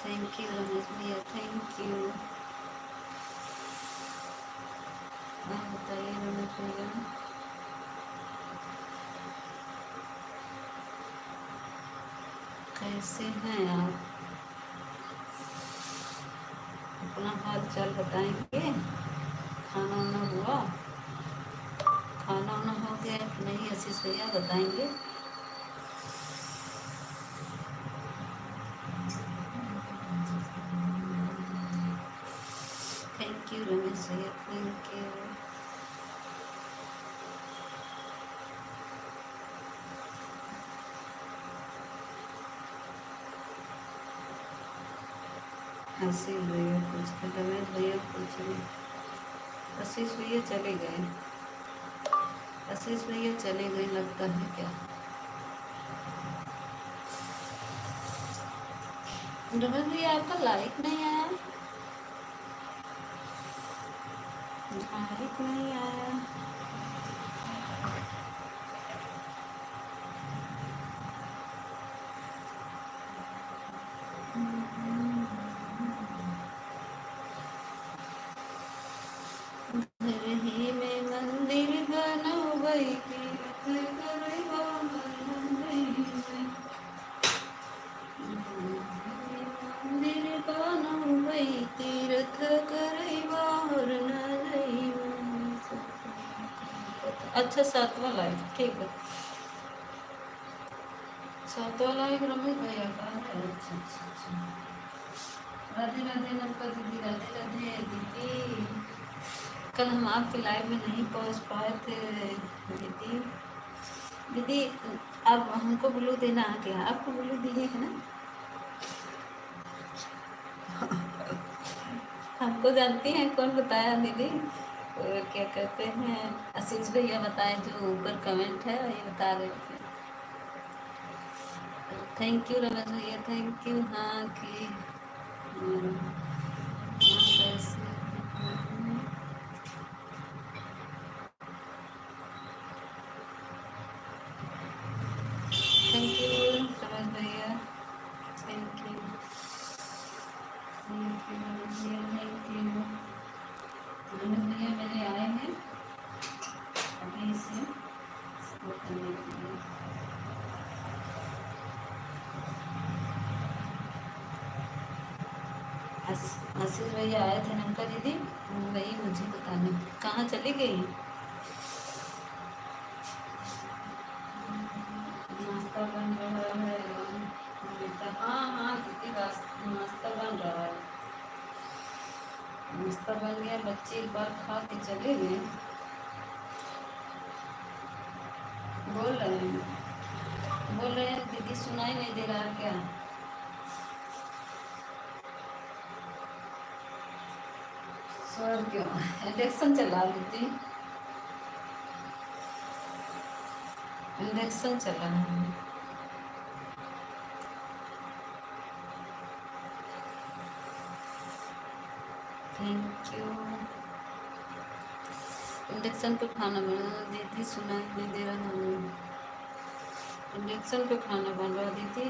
थैंक यू रमेश भैया थैंक यू आप बताइए रमेश भैया कैसे हैं आप अपना हाल चाल बताएंगे खाना वाना हुआ खाना वाना हो गया कि नहीं आशीष भैया बताएंगे थैंक यू रमेश भैया थैंक यू आशीष भैया पूछ रमेश भैया पूछ रहे आशीष भैया चले गए आशीष भैया चले गए लगता है क्या रमेश भैया आपका लाइक नहीं आया लाइक नहीं आया ही में मंदिर बनवई तीर्थ करवा मंदिर बनवई तीर्थ करवा और न अच्छा सातवां लाइक ठीक है सातवां लाइक रमेश भैया का है अच्छा अच्छा अच्छा राधे राधे नमका दीदी राधे राधे दीदी कल हम आपके लाइव में नहीं पहुंच पाए थे दीदी दीदी अब हमको ब्लू देना आ गया आपको ब्लू दिए है ना हमको जानती हैं कौन बताया दीदी क्या कहते हैं आशीष भैया बताए जो ऊपर कमेंट है ये बता रहे थे थैंक यू रमेश भैया थैंक यू हाँ कि थैंक यू रमेश भैया थैंक यू रमेश भैया मेरे आए हैं अभी से सपोर्ट करने के लिए आशीष भैया आए थे नमका दीदी वही मुझे बताने कहाँ चली गई नाश्ता बन रहा है हाँ हाँ दीदी नाश्ता बन रहा है नाश्ता बन गया बच्चे एक बार खा के चले गए बोल रहे हैं दीदी सुनाई नहीं दे रहा क्या स्वर क्यों इलेक्शन चला दीदी इलेक्शन चला है थैंक यू इंडक्शन पे खाना बना दीदी सुनाई नहीं दे रहा हमें इंडक्शन पे खाना बन रहा दीदी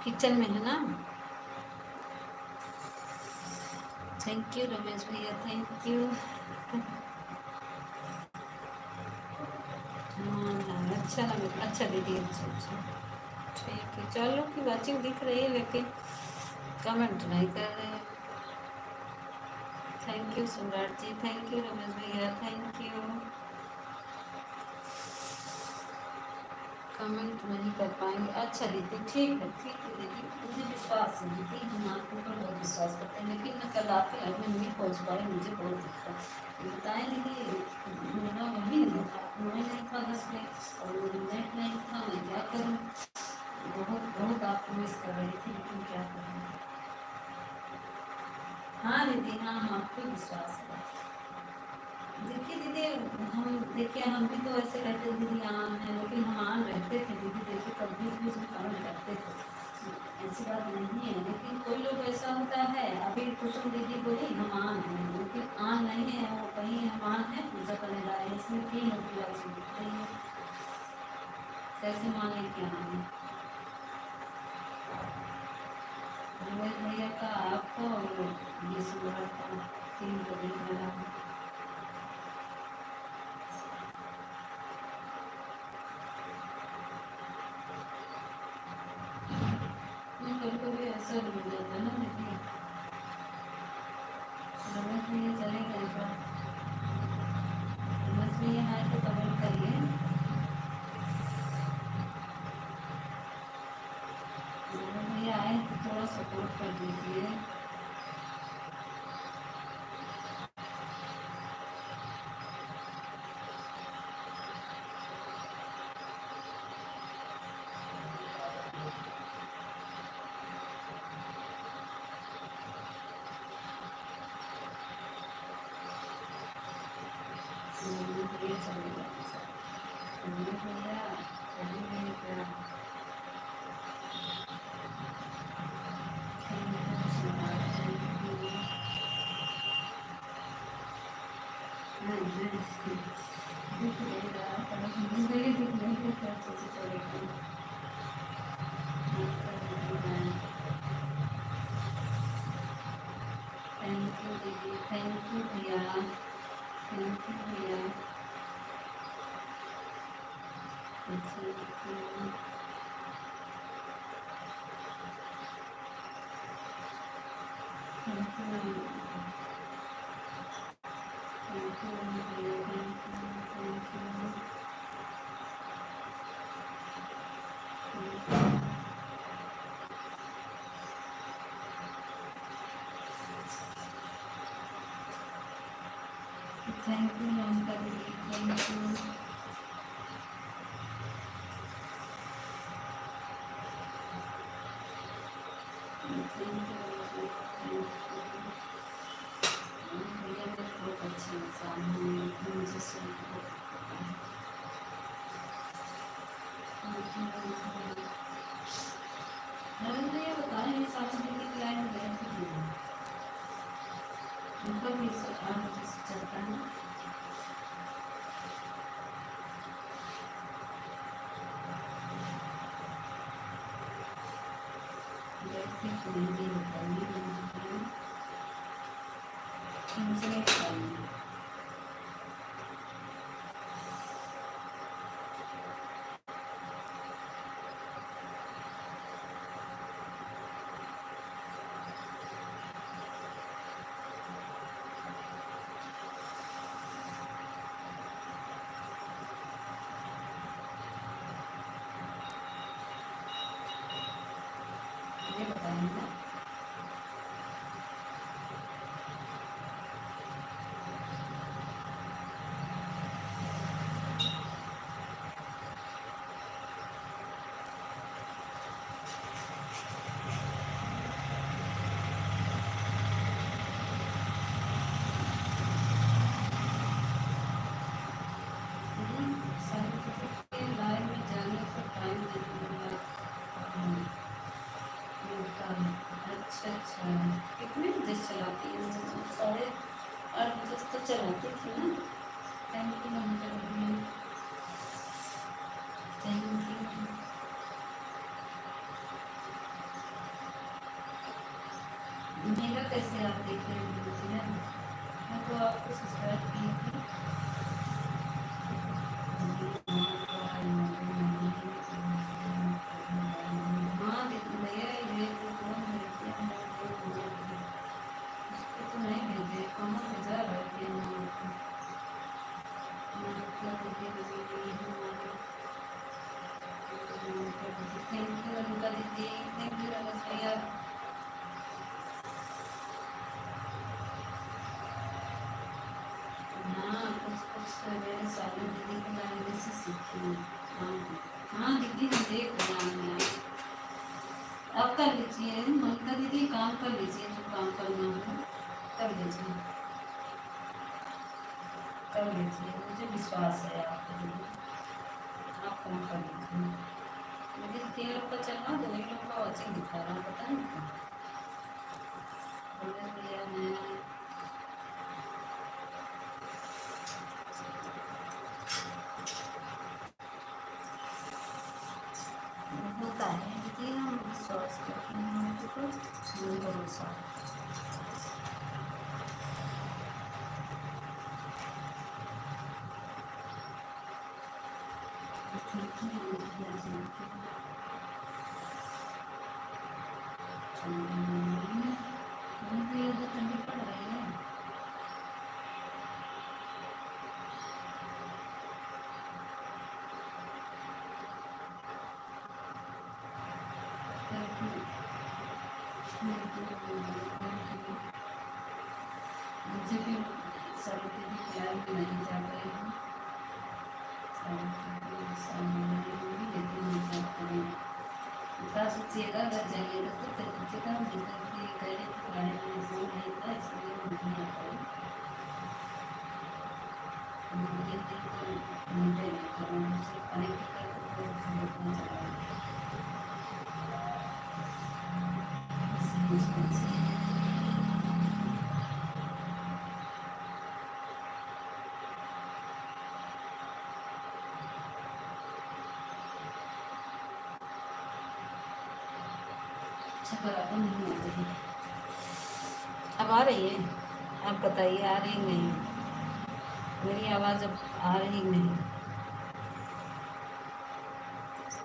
किचन में है ना थैंक यू रमेश भैया, थैंक यू। हाँ अच्छा लगा, अच्छा दीदी, अच्छा अच्छा ठीक है। चलो की वाचिंग दिख रही है लेकिन कमेंट नहीं कर रहे हैं। थैंक यू सम्राट जी, थैंक यू रमेश भैया, थैंक यू। कमेंट नहीं कर पाएंगे, अच्छा दीदी ठीक है दीदी, मुझे विश्वास है दीदी, हम आपके ऊपर बहुत विश्वास करते हैं, लेकिन मैं कल आपके घर में नहीं पहुंच पाई, मुझे बहुत दिक्कत बताएं दीदी। मेरा वही नहीं था, मैं नहीं था घर पे और नेट नहीं था, मैं क्या करूँ। बहुत बहुत आपको मिस कर रही थी लेकिन क्या करूँ। हाँ दीदी, हाँ हम आपको विश्वास है। देखिए दीदी, हम भी तो ऐसे रहते दीदी आन है, लेकिन हम आन रहते थे दीदी, देखिए कब बीच बीच में कमेंट करते थे, ऐसी बात नहीं है। लेकिन कोई लोग ऐसा होता है, अभी कुसुम दीदी बोली हम आन हैं, लेकिन आन नहीं है, वो कहीं हम आन है पूजा करने जा रहे हैं, इसमें 3 नोटिफिकेशन दिख रही है, कैसे माने क्या आन है। रमेश भैया का आपको और ये सूरज का 3 को दिख रहा है। कभी कभी ऐसा हो जाता है ना दीदी। रमेश भैया चले गए क्या? रमेश भैया है तो कमेंट करिए। रमेश भैया आए तो थोड़ा सपोर्ट कर दीजिए। रमेश भैया चले गए। रमेश भैया चले गए क्या? Thank you so much, thank you. नहीं दिख नहीं रहा था, रमेश भैया दिख नहीं रहा था, सोचे चले गए। थैंक यू दीदी, थैंक यू भैया, थैंक यू भैया, thank you. Thank you thank you भैया, thank you thank you. Thank you Mamata दीदी, थैंक यू। थैंक यू भैया, तो बहुत अच्छे इंसान हैं, मुझे सुन के बहुत लगता है। नरेंद्र भैया बता रहे हैं सावन दीदी की लाइन में गए थे, उनका भी 8 बजे से चलता है। गए थे तो हिंदी बताइए, हमसे नहीं बताइए। ये बताइए। लाइव में जाने का टाइम नहीं मिलता है। अच्छा अच्छा, कितने बजे से चलाती है? 8:30 तो चलाती थी ना। थैंक यू ममता दीदी, थैंक यू। मेरा कैसे आप देख रहे हैं मुझे है? मैं तो आपको सब्सक्राइब की थी। हाँ दीदी भैया ये तो कौन भेजते हैं उसको तो नहीं भेजे कहाँ भेजा रहे थैंक यू अनुका दीदी, थैंक यू रमेश भैया। हाँ कुछ कुछ मेरे सालों दीदी के गाने से सीखी हूँ। हाँ हाँ दीदी हम देख रहे हैं। आप कर लीजिए ममता दीदी, काम कर लीजिए जो काम करना हो कर लीजिए, कर लीजिए, मुझे विश्वास है आप पे दीदी, आप काम कर लीजिए। लेकिन 3 लोग का चलना 2 ही लोग का वॉचिंग दिखा रहा है, पता नहीं क्यों। बोले भैया मैं होता है दीदी, हम विश्वास करते हैं, हमको तो कुछ नहीं भरोसा। ठंडी पड़ रही है। मुझे भी सर्दी भी प्यार भी नहीं जा रही है, बता दीजिएगा अगर जाइएगा तो कर दीजिएगा, हम लेकर के गए थे पुराने में फोन नहीं था इसलिए हम नहीं आ पाए। ये तो मिनटे नहीं करो मुझसे कनेक्ट करके फिर देखना चला अच्छा बराबर नहीं आ रही। अब आ रही है? आप बताइए आ रही नहीं? मेरी आवाज़ अब आ रही नहीं?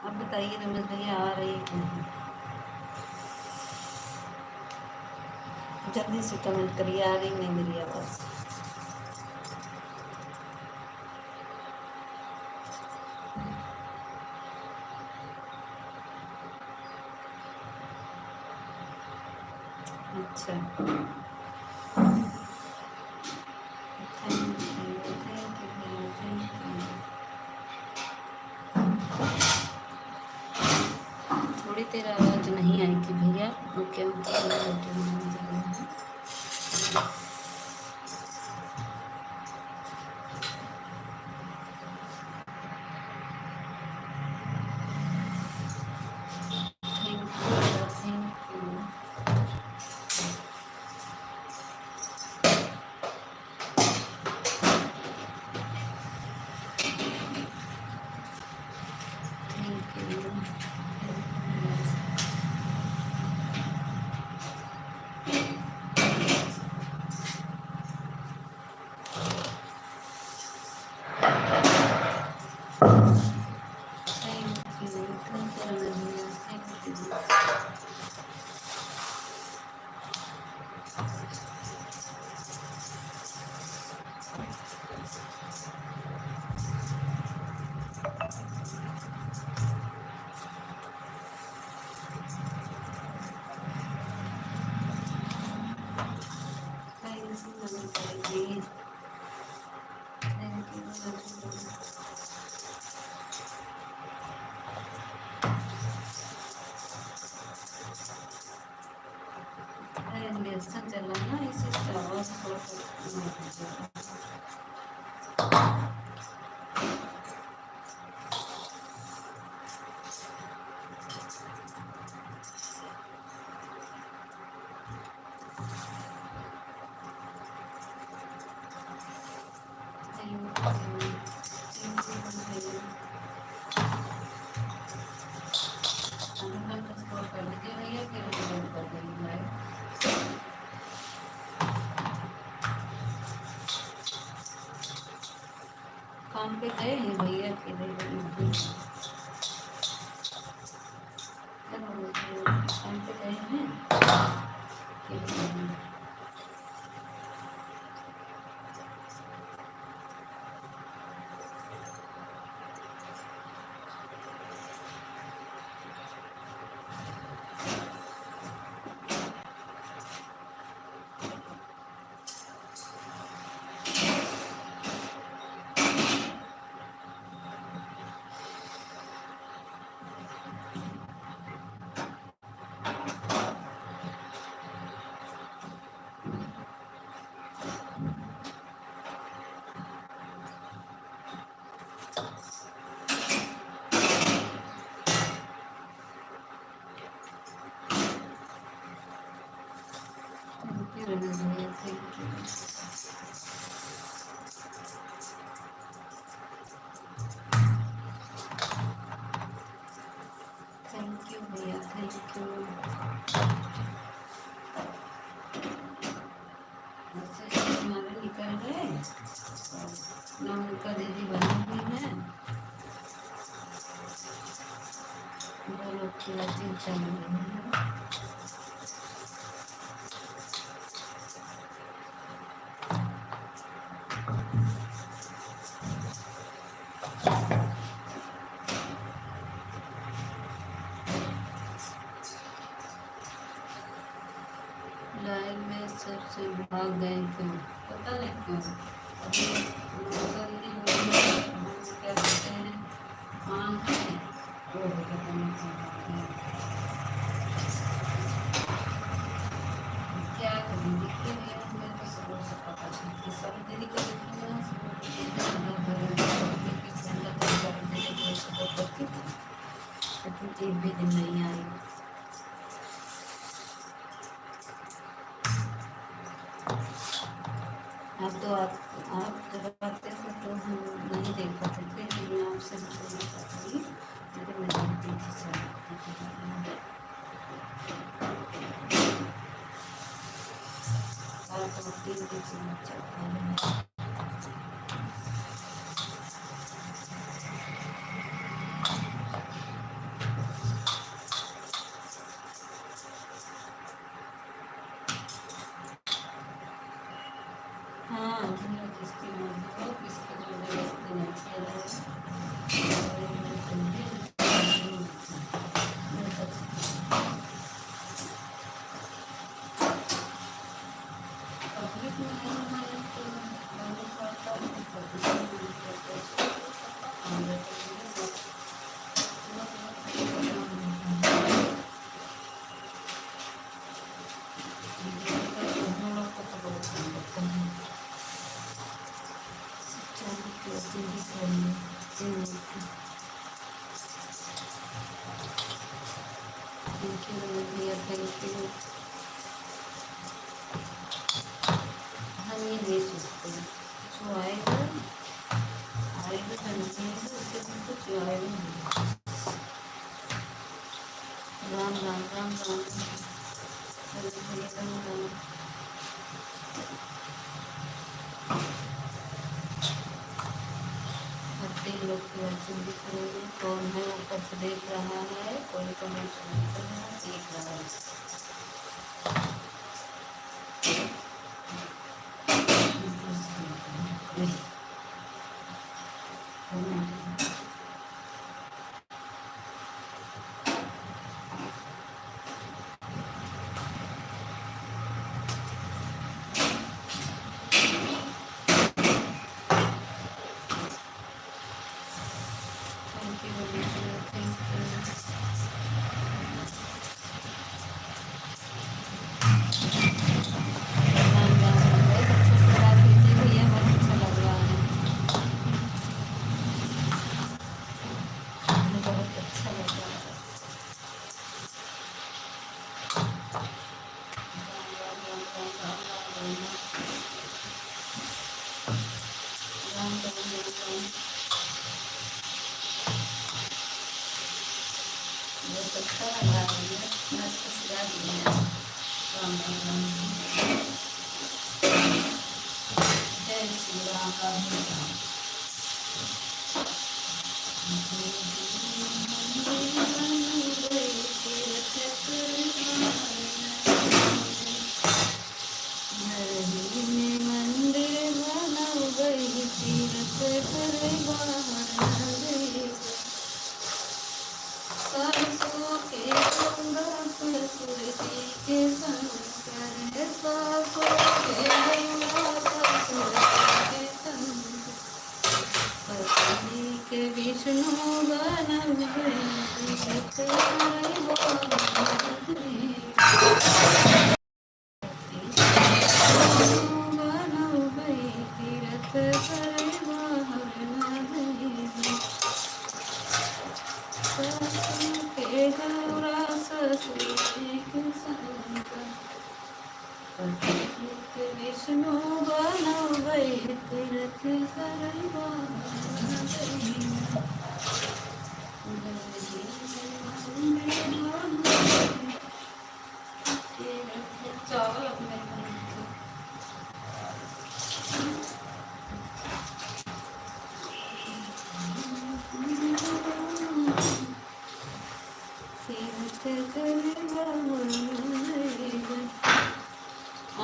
आप बताइए रमेश भैया आ रही है कि नहीं? जल्दी से कमेंट करिए, आ रही नहीं मेरी आवाज़? अच्छा थैंक यू भैया, थैंक यू। थोड़ी देर आवाज़ नहीं आई थी भैया, क्योंकि इंडक्शन चल रहा है ना, इसी से आवाज़ थोड़ा सा कर लीजिए भैया, फिर बंद कर देंगे। काम पे गए हैं भैया अकेले काम पे गए हैं थैंक यू भैया थैंक यू। हमारे निकल गए ना उनका दीदी बनी हुई है वो लोग की चिंता नहीं है। लाइव में सबसे भाग गए क्यों पता नहीं क्यों जल्दी क्या कहते हैं मान क्या करें देखिए मैं तो सब पता नहीं सब दीदी को लेकिन एक भी दिन नहीं आई। अब तो आप जब आते थे तो हम नहीं देख पाते थे कि मैं आपसे नहीं पाती लेकिन मैं देखती थी सर और तो 3 दिन से बच्चा हाँ जिसकी मर्जी हो किसकी जबरदस्ती नहीं हम ये नहीं सोचते जो आएगा आएगा तो नहीं उसके दिन कुछ आएगा नहीं। राम राम राम राम राम राम। लोग की अर्जुन दिख रही है कौन है ऊपर से देख रहा है कोई कमेंट नहीं कर रहा देख रहा है। जय श्री राम राम राम। सुरती के शंकर सासुर के गौरा ससुरती के शंकर पति के विष्णु बनम तीरथ हरि बनम तीरथ हरि के गौरा ससुर के शंकर पति के विष्णु बनम तीरथ हरि चावल अपने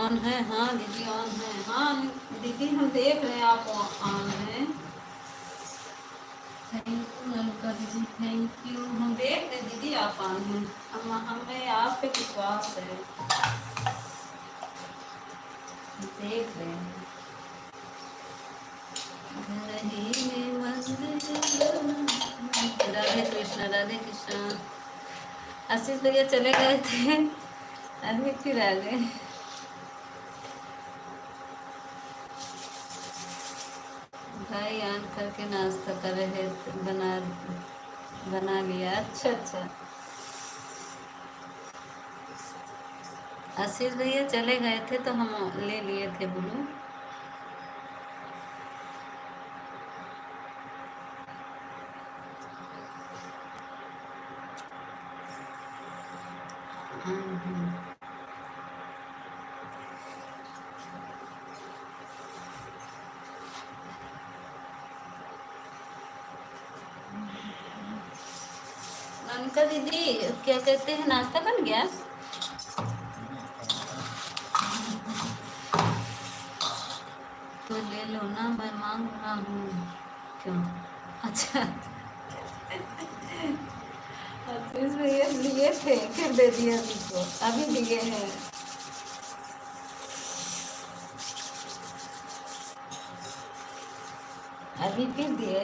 ऑन है। हाँ दीदी ऑन है। हाँ दीदी हम देख रहे हैं आप ऑन है। थैंक यू अलका दीदी, थैंक यू। हम देख रहे दीदी आप ऑन हैं। हमें आप पे विश्वास है, देख रहे हैं। राधे कृष्णा राधे कृष्णा। आशीष भैया चले गए थे, अभी फिर आ गए। भाई आन करके नाश्ता कर रहे थे, बना लिया। अच्छा अच्छा। आशीष भैया चले गए थे तो हम ले लिए थे ब्लू। अनका दीदी क्या कहते हैं, नाश्ता बन गया? तो ले लो ना, मैं मांग रहा हूँ। क्यों? अच्छा आशीष भैया लिए थे फिर दे दिया अभी को, अभी दिए हैं। अभी फिर दिए,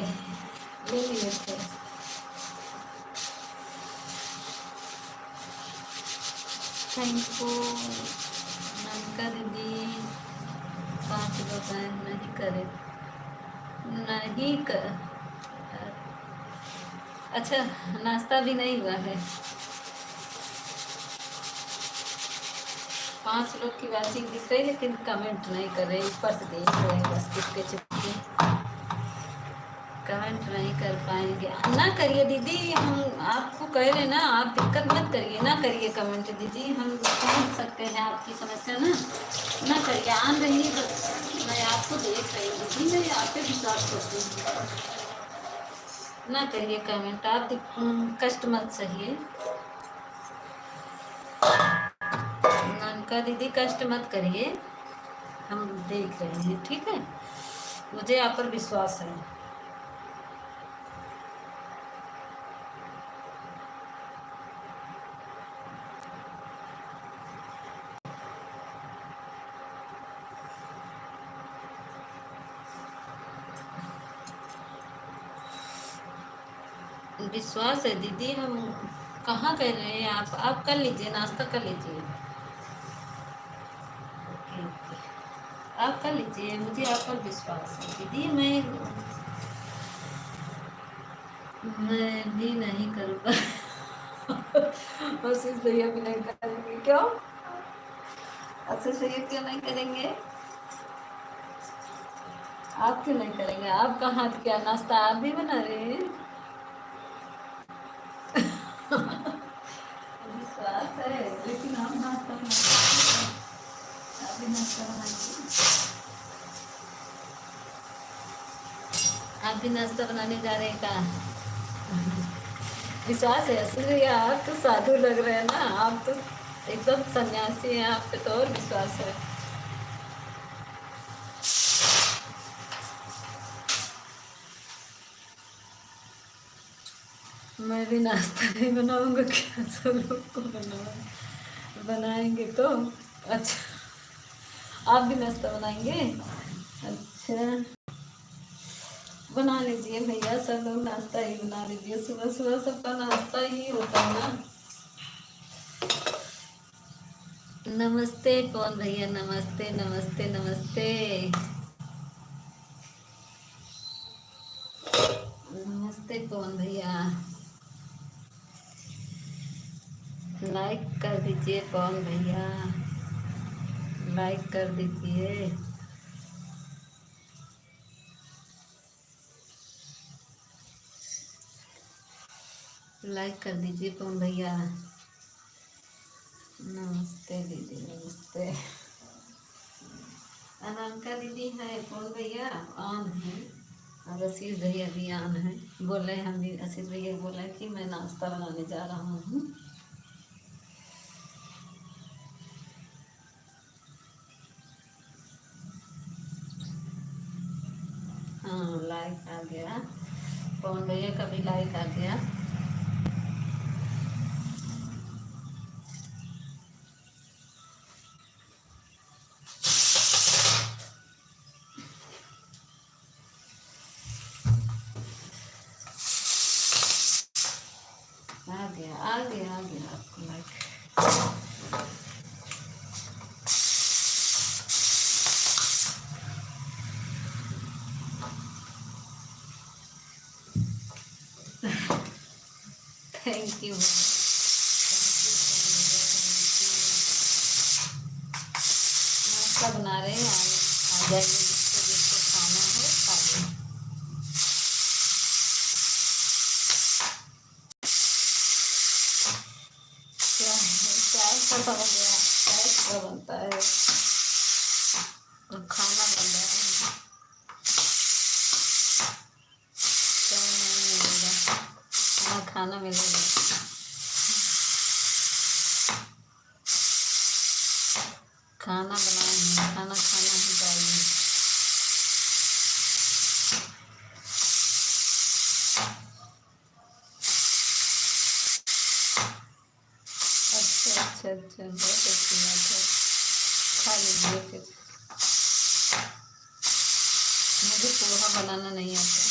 ले लिए थे। थैंक यू ननका दीदी। 5 रुपए नहीं करे, नहीं कर। अच्छा नाश्ता भी नहीं हुआ है। 5 लोग की वाचिंग दिख रही है लेकिन कमेंट नहीं कर रहे, ऊपर से देख रहे हैं बस चिपके चिपके, कमेंट नहीं कर पाएंगे। ना करिए दीदी, हम आपको कह रहे ना, आप दिक्कत मत करिए, ना करिए कमेंट दीदी, हम समझ सकते हैं आपकी समस्या ना करिए। आन रही बस, मैं आपको देख रही हूँ दीदी, मैं आप पे विश्वास करती हूँ। ना करिए कमेंट, आप कष्ट मत सहिए। नानका दीदी कष्ट मत करिए, हम देख रहे हैं, ठीक है? मुझे आप पर विश्वास है। विश्वास है दीदी, हम कहाँ कह रहे हैं। आप कर लीजिए, नाश्ता कर लीजिए। आप कर लीजिए, मुझे आप पर विश्वास है दीदी। मैं भी नहीं करूँगा आशीष भैया भी नहीं करेंगे। क्यों आशीष भैया क्यों नहीं करेंगे? आप क्यों नहीं करेंगे? आप कहाँ क्या नाश्ता आप भी बना रहे हैं? विश्वास है लेकिन हम नाश्ता बनाएंगे, आप भी नाश्ता बनाएंगे। आप भी नाश्ता बनाने जा रहे हैं क्या? विश्वास है असली, आप तो साधु लग रहे हैं ना, आप तो एकदम सन्यासी हैं, आप पे तो और विश्वास है। मैं भी नाश्ता नहीं बनाऊंगा, क्या सब लोग को बनाऊंगा। बनाएंगे तो अच्छा, आप भी नाश्ता बनाएंगे? अच्छा, बना लीजिए भैया, सब लोग नाश्ता ही बना लीजिए, सुबह सुबह सबका नाश्ता ही होता है ना। नमस्ते पवन भैया, नमस्ते नमस्ते नमस्ते। नमस्ते पवन भैया, लाइक कर दीजिए पवन भैया, लाइक कर दीजिए। लाइक कर दीजिए पवन भैया। नमस्ते दीदी, नमस्ते। अनामिका दीदी है, पवन भैया ऑन है, और आशीष भैया भी ऑन है। बोले हम भी, आशीष भैया बोले कि मैं नाश्ता बनाने जा रहा हूँ। हाँ लाइक आ गया, पवन भैया का भी लाइक आ गया। आ गया आ गया आ गया आपको लाइक। थैंक यू, नाश्ता बना रहे हैं, आ जाइए, जिसको जिसको खाना हो खा लो। क्या है, चाय का हो गया, चाय का बनता है और खाना बन रहा है। चाय नहीं मिलेगा, हाँ खाना मिलेगा। खाना बनाए हैं, खाना खाना ही चाहिए। अच्छा अच्छा अच्छा, बहुत अच्छी बात है, खा लीजिए फिर। मुझे पोहा बनाना नहीं आता,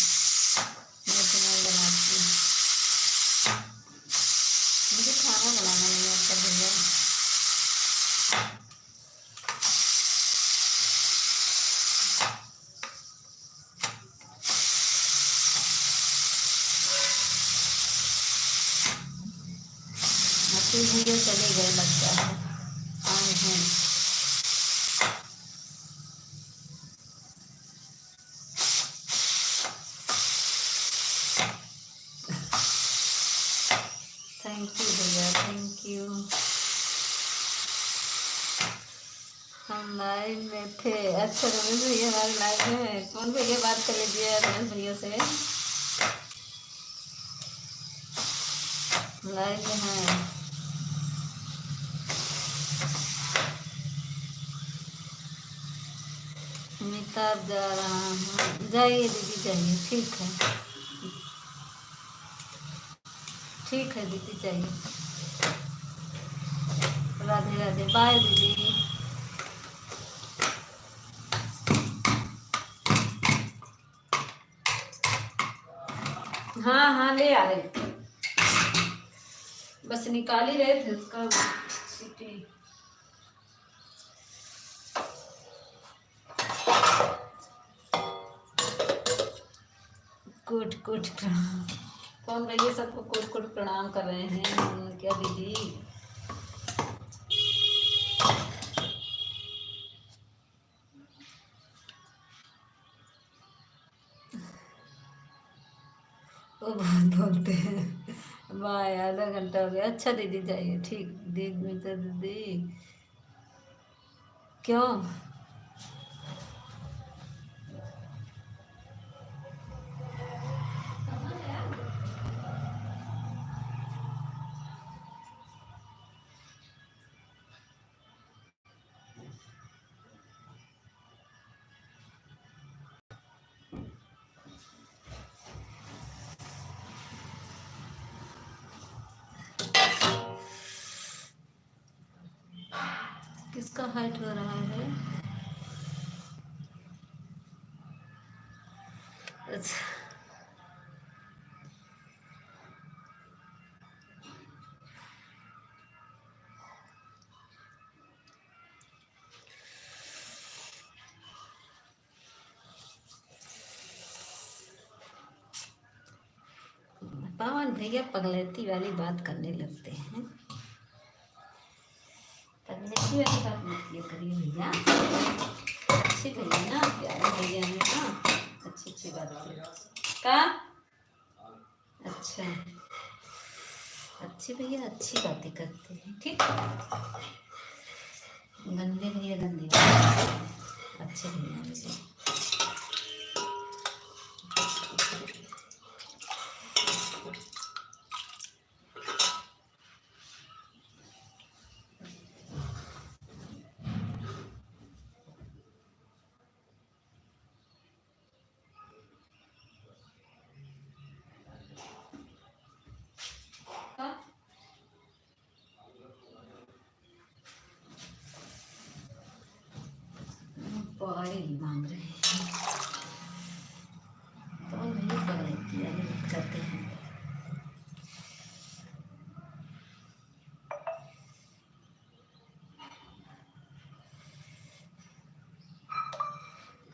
मैं तो नहीं बनाती, मुझे खाना बनाना नहीं आता भैया। आशीष भैया चले गए लगता है, आए हैं। थैंक यू भैया, थैंक यू। हम लाइव में थे, अच्छा रमेश भैया हमारे लाइव में है। कौन भैया बात कर लीजिए रमेश भैया से, लाइव में है। अमिताभ जा रहा हूँ, जाइए दीदी जाइए, ठीक है, ठीक है दीदी जाइए। राधे राधे, बाय दीदी। हाँ हाँ ले आ रहे, बस निकाल ही रहे थे उसका सीटी। कोट कोट प्रणाम, कौन भैया सबको कोट कोट प्रणाम कर रहे हैं क्या दीदी? वो बहुत बोलते हैं। बाय, आधा घंटा हो गया, अच्छा दीदी जाइए, ठीक दीदी तो दीदी। क्यों? किसका हाइट हो रहा है? अच्छा, पवन भैया पगलेती वाली बात करने लगते हैं। पगलेती वाली बात मत ये करिए भैया, अच्छे भैया ना, प्यारे भैया है ना, अच्छी अच्छी बात करिए। का अच्छा, अच्छे भैया अच्छी बातें करते हैं, ठीक। गंदे भैया गंदी बातें, अच्छे भैया मुझे। ऑयल मांग रहे हैं तो नहीं पगलेती वाली बात करते हैं।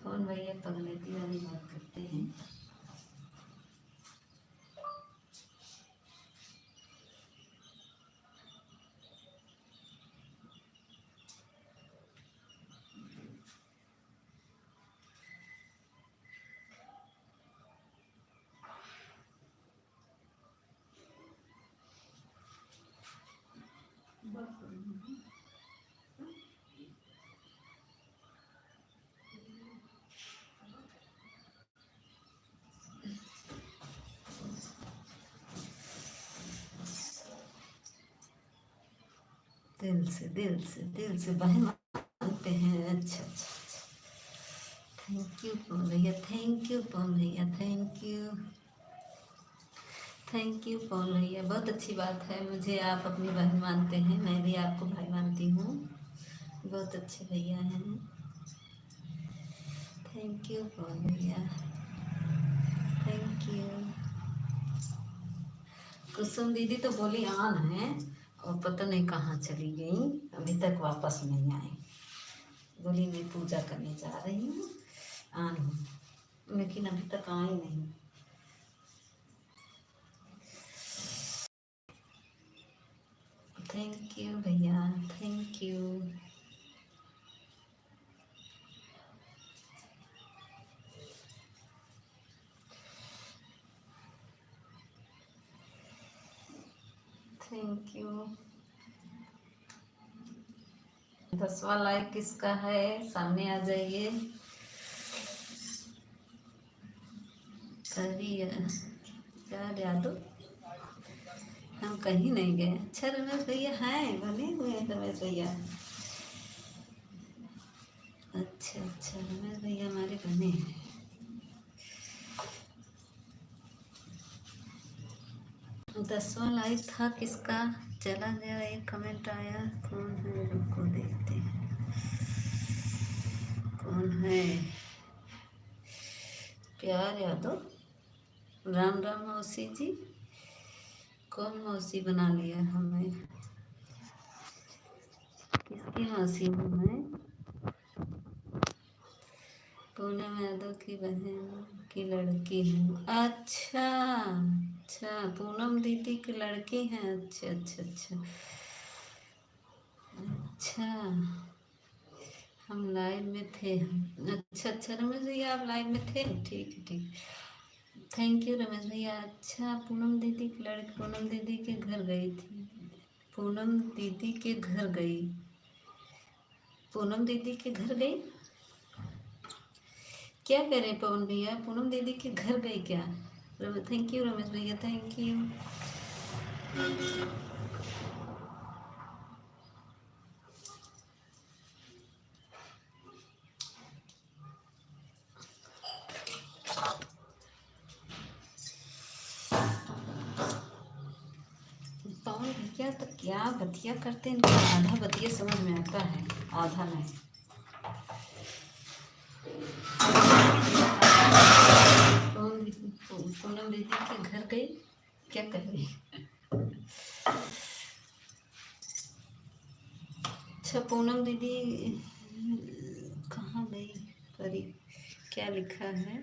कौन भैया पगलेती वाली बात करते हैं? दिल से बहन मानते हैं। अच्छा अच्छा अच्छा, थैंक यू पवन भैया, थैंक यू पवन भैया, थैंक यू, थैंक यू पवन भैया। बहुत अच्छी बात है, मुझे आप अपनी बहन मानते हैं, मैं भी आपको भाई मानती हूँ। बहुत अच्छे भैया हैं, थैंक यू पवन भैया, थैंक यू। कुसुम दीदी तो बोली ऑन है और पता नहीं कहाँ चली गई, अभी तक वापस नहीं आई। बोली मैं पूजा करने जा रही हूँ, ऑन हूँ, लेकिन अभी तक आई नहीं। थैंक यू भैया, थैंक यू। Thank you. 10वां लाइक किसका है, सामने आ जाइए। करिए क्या यादव, हम कहीं नहीं गए। अच्छा रमेश भैया हैं, बने हुए हैं रमेश भैया। अच्छा अच्छा, रमेश भैया हमारे बने हैं। दसवां लाइक था किसका, चला गया, एक कमेंट आया, कौन है, रुको देखते हैं कौन है। प्यार यादव, राम राम मौसी जी। कौन मौसी बना लिया हमें, किसकी मौसी हूँ मैं? पूनम यादव की बहन की लड़की हूँ। अच्छा अच्छा, पूनम दीदी की लड़की हैं। अच्छा अच्छा अच्छा अच्छा, हम लाइव में थे। अच्छा अच्छा रमेश भैया, आप लाइव में थे, ठीक है ठीक। थैंक यू रमेश भैया। अच्छा, पूनम दीदी की लड़की पूनम दीदी के घर गई थी, पूनम दीदी के घर गई, पूनम दीदी के घर गई, क्या कह रहे पवन भैया, पूनम दीदी के घर गई क्या? थैंक यू रमेश भैया, थैंक यू। पवन भैया तो क्या बतिया करते हैं, इनको आधा बतिया समझ में आता है, आधा नहीं। पूनम दीदी के घर गई, क्या कर रही? अच्छा पूनम दीदी कहाँ गई? परी क्या लिखा है?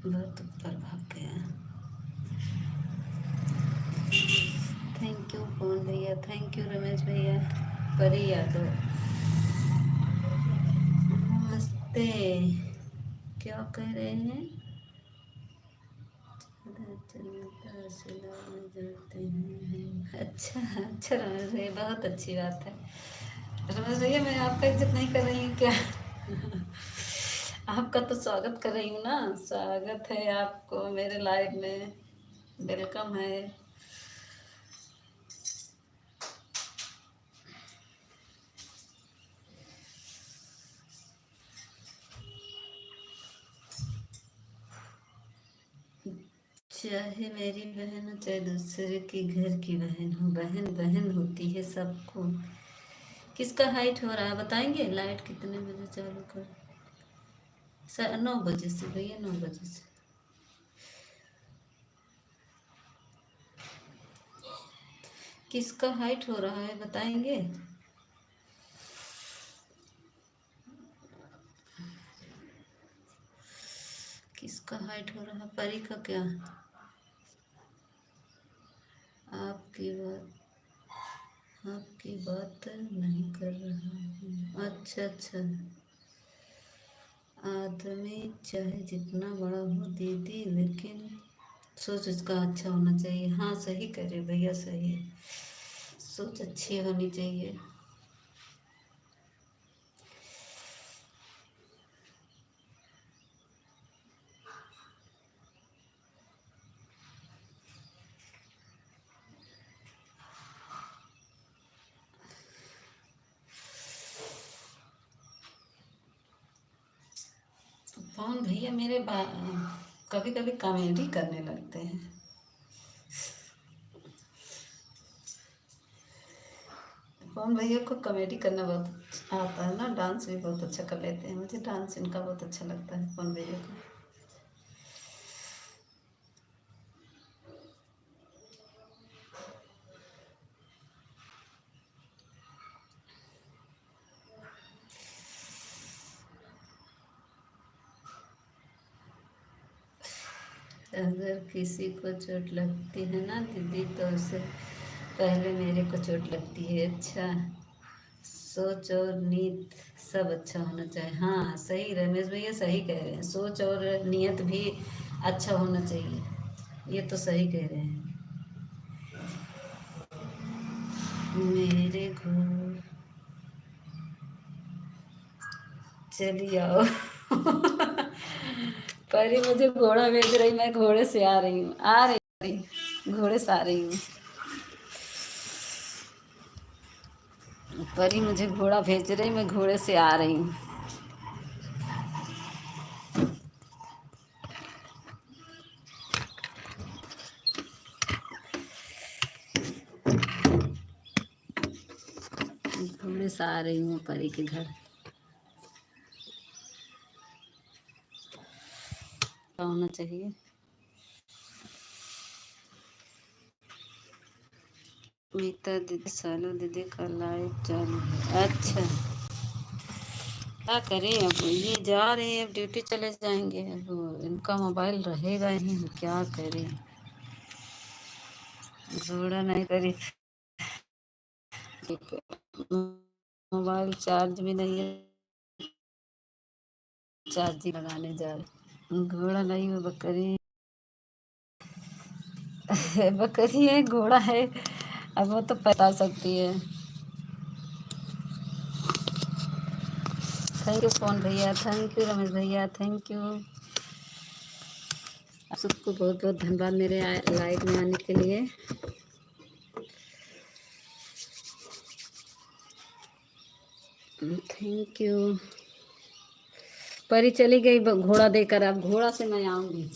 बहुत ऊपर भाग गया। थैंक यू पवन भैया, थैंक यू रमेश भैया। परी यादव नमस्ते। क्या कह रहे हैं? जाते हैं। अच्छा अच्छा रमेश भैया, बहुत अच्छी बात है। रमेश भैया मैं आपका इज्जत नहीं कर रही हूँ क्या? आपका तो स्वागत कर रही हूँ ना, स्वागत है आपको मेरे लाइव में, वेलकम है। चाहे मेरी बहन हो चाहे दूसरे के घर की बहन हो, बहन बहन होती है सबको। किसका हाइट हो रहा है बताएंगे? लाइट कितने बजे चालू कर? 9 बजे से भैया, 9 बजे से। किसका हाइट हो रहा है बताएंगे? किसका हाइट हो रहा है? परी का क्या? आपकी बात नहीं कर रहा हूँ। अच्छा अच्छा। आदमी चाहे जितना बड़ा हो दीदी, लेकिन सोच उसका अच्छा होना चाहिए। हाँ सही कह रहे भैया, सही है, सोच अच्छी होनी चाहिए। पवन भैया मेरे कभी कभी कॉमेडी करने लगते हैं। पवन भैया को कॉमेडी करना बहुत आता है ना, डांस भी बहुत अच्छा कर लेते हैं। मुझे डांस इनका बहुत अच्छा लगता है, पवन भैया को। अगर किसी को चोट लगती है ना दीदी, तो उसे पहले मेरे को चोट लगती है। अच्छा, सोच और नीयत सब अच्छा होना चाहिए। हाँ सही, रमेश भैया सही कह रहे हैं, सोच और नीयत भी अच्छा होना चाहिए, ये तो सही कह रहे हैं। मेरे घोड़ चली आओ। परी मुझे घोड़ा भेज रही, मैं घोड़े से आ रही हूँ, आ रही घोड़े से आ रही हूँ। परी मुझे घोड़ा भेज रही, मैं घोड़े से आ रही हूँ। घोड़े से आ रही हूँ परी के घर। होना चाहिए। मीता दीदी, सालू दीदी का लाइव चालू है। अच्छा क्या करें, अब ये जा रहे हैं, अब ड्यूटी चले जाएंगे, अब इनका मोबाइल रहेगा ही, क्या करें। घोड़ा नहीं करी, मोबाइल चार्ज भी नहीं है, चार्जिंग लगाने जा रहे। घोड़ा नहीं हो, बकरी। बकरी है, घोड़ा है, अब वो तो बता सकती है। थैंक यू पवन भैया, थैंक यू रमेश भैया, थैंक यू। आप सबको बहुत बहुत धन्यवाद मेरे लाइव में आने के लिए। Thank you. परी चली गई घोड़ा देकर, अब घोड़ा से मैं आऊंगी।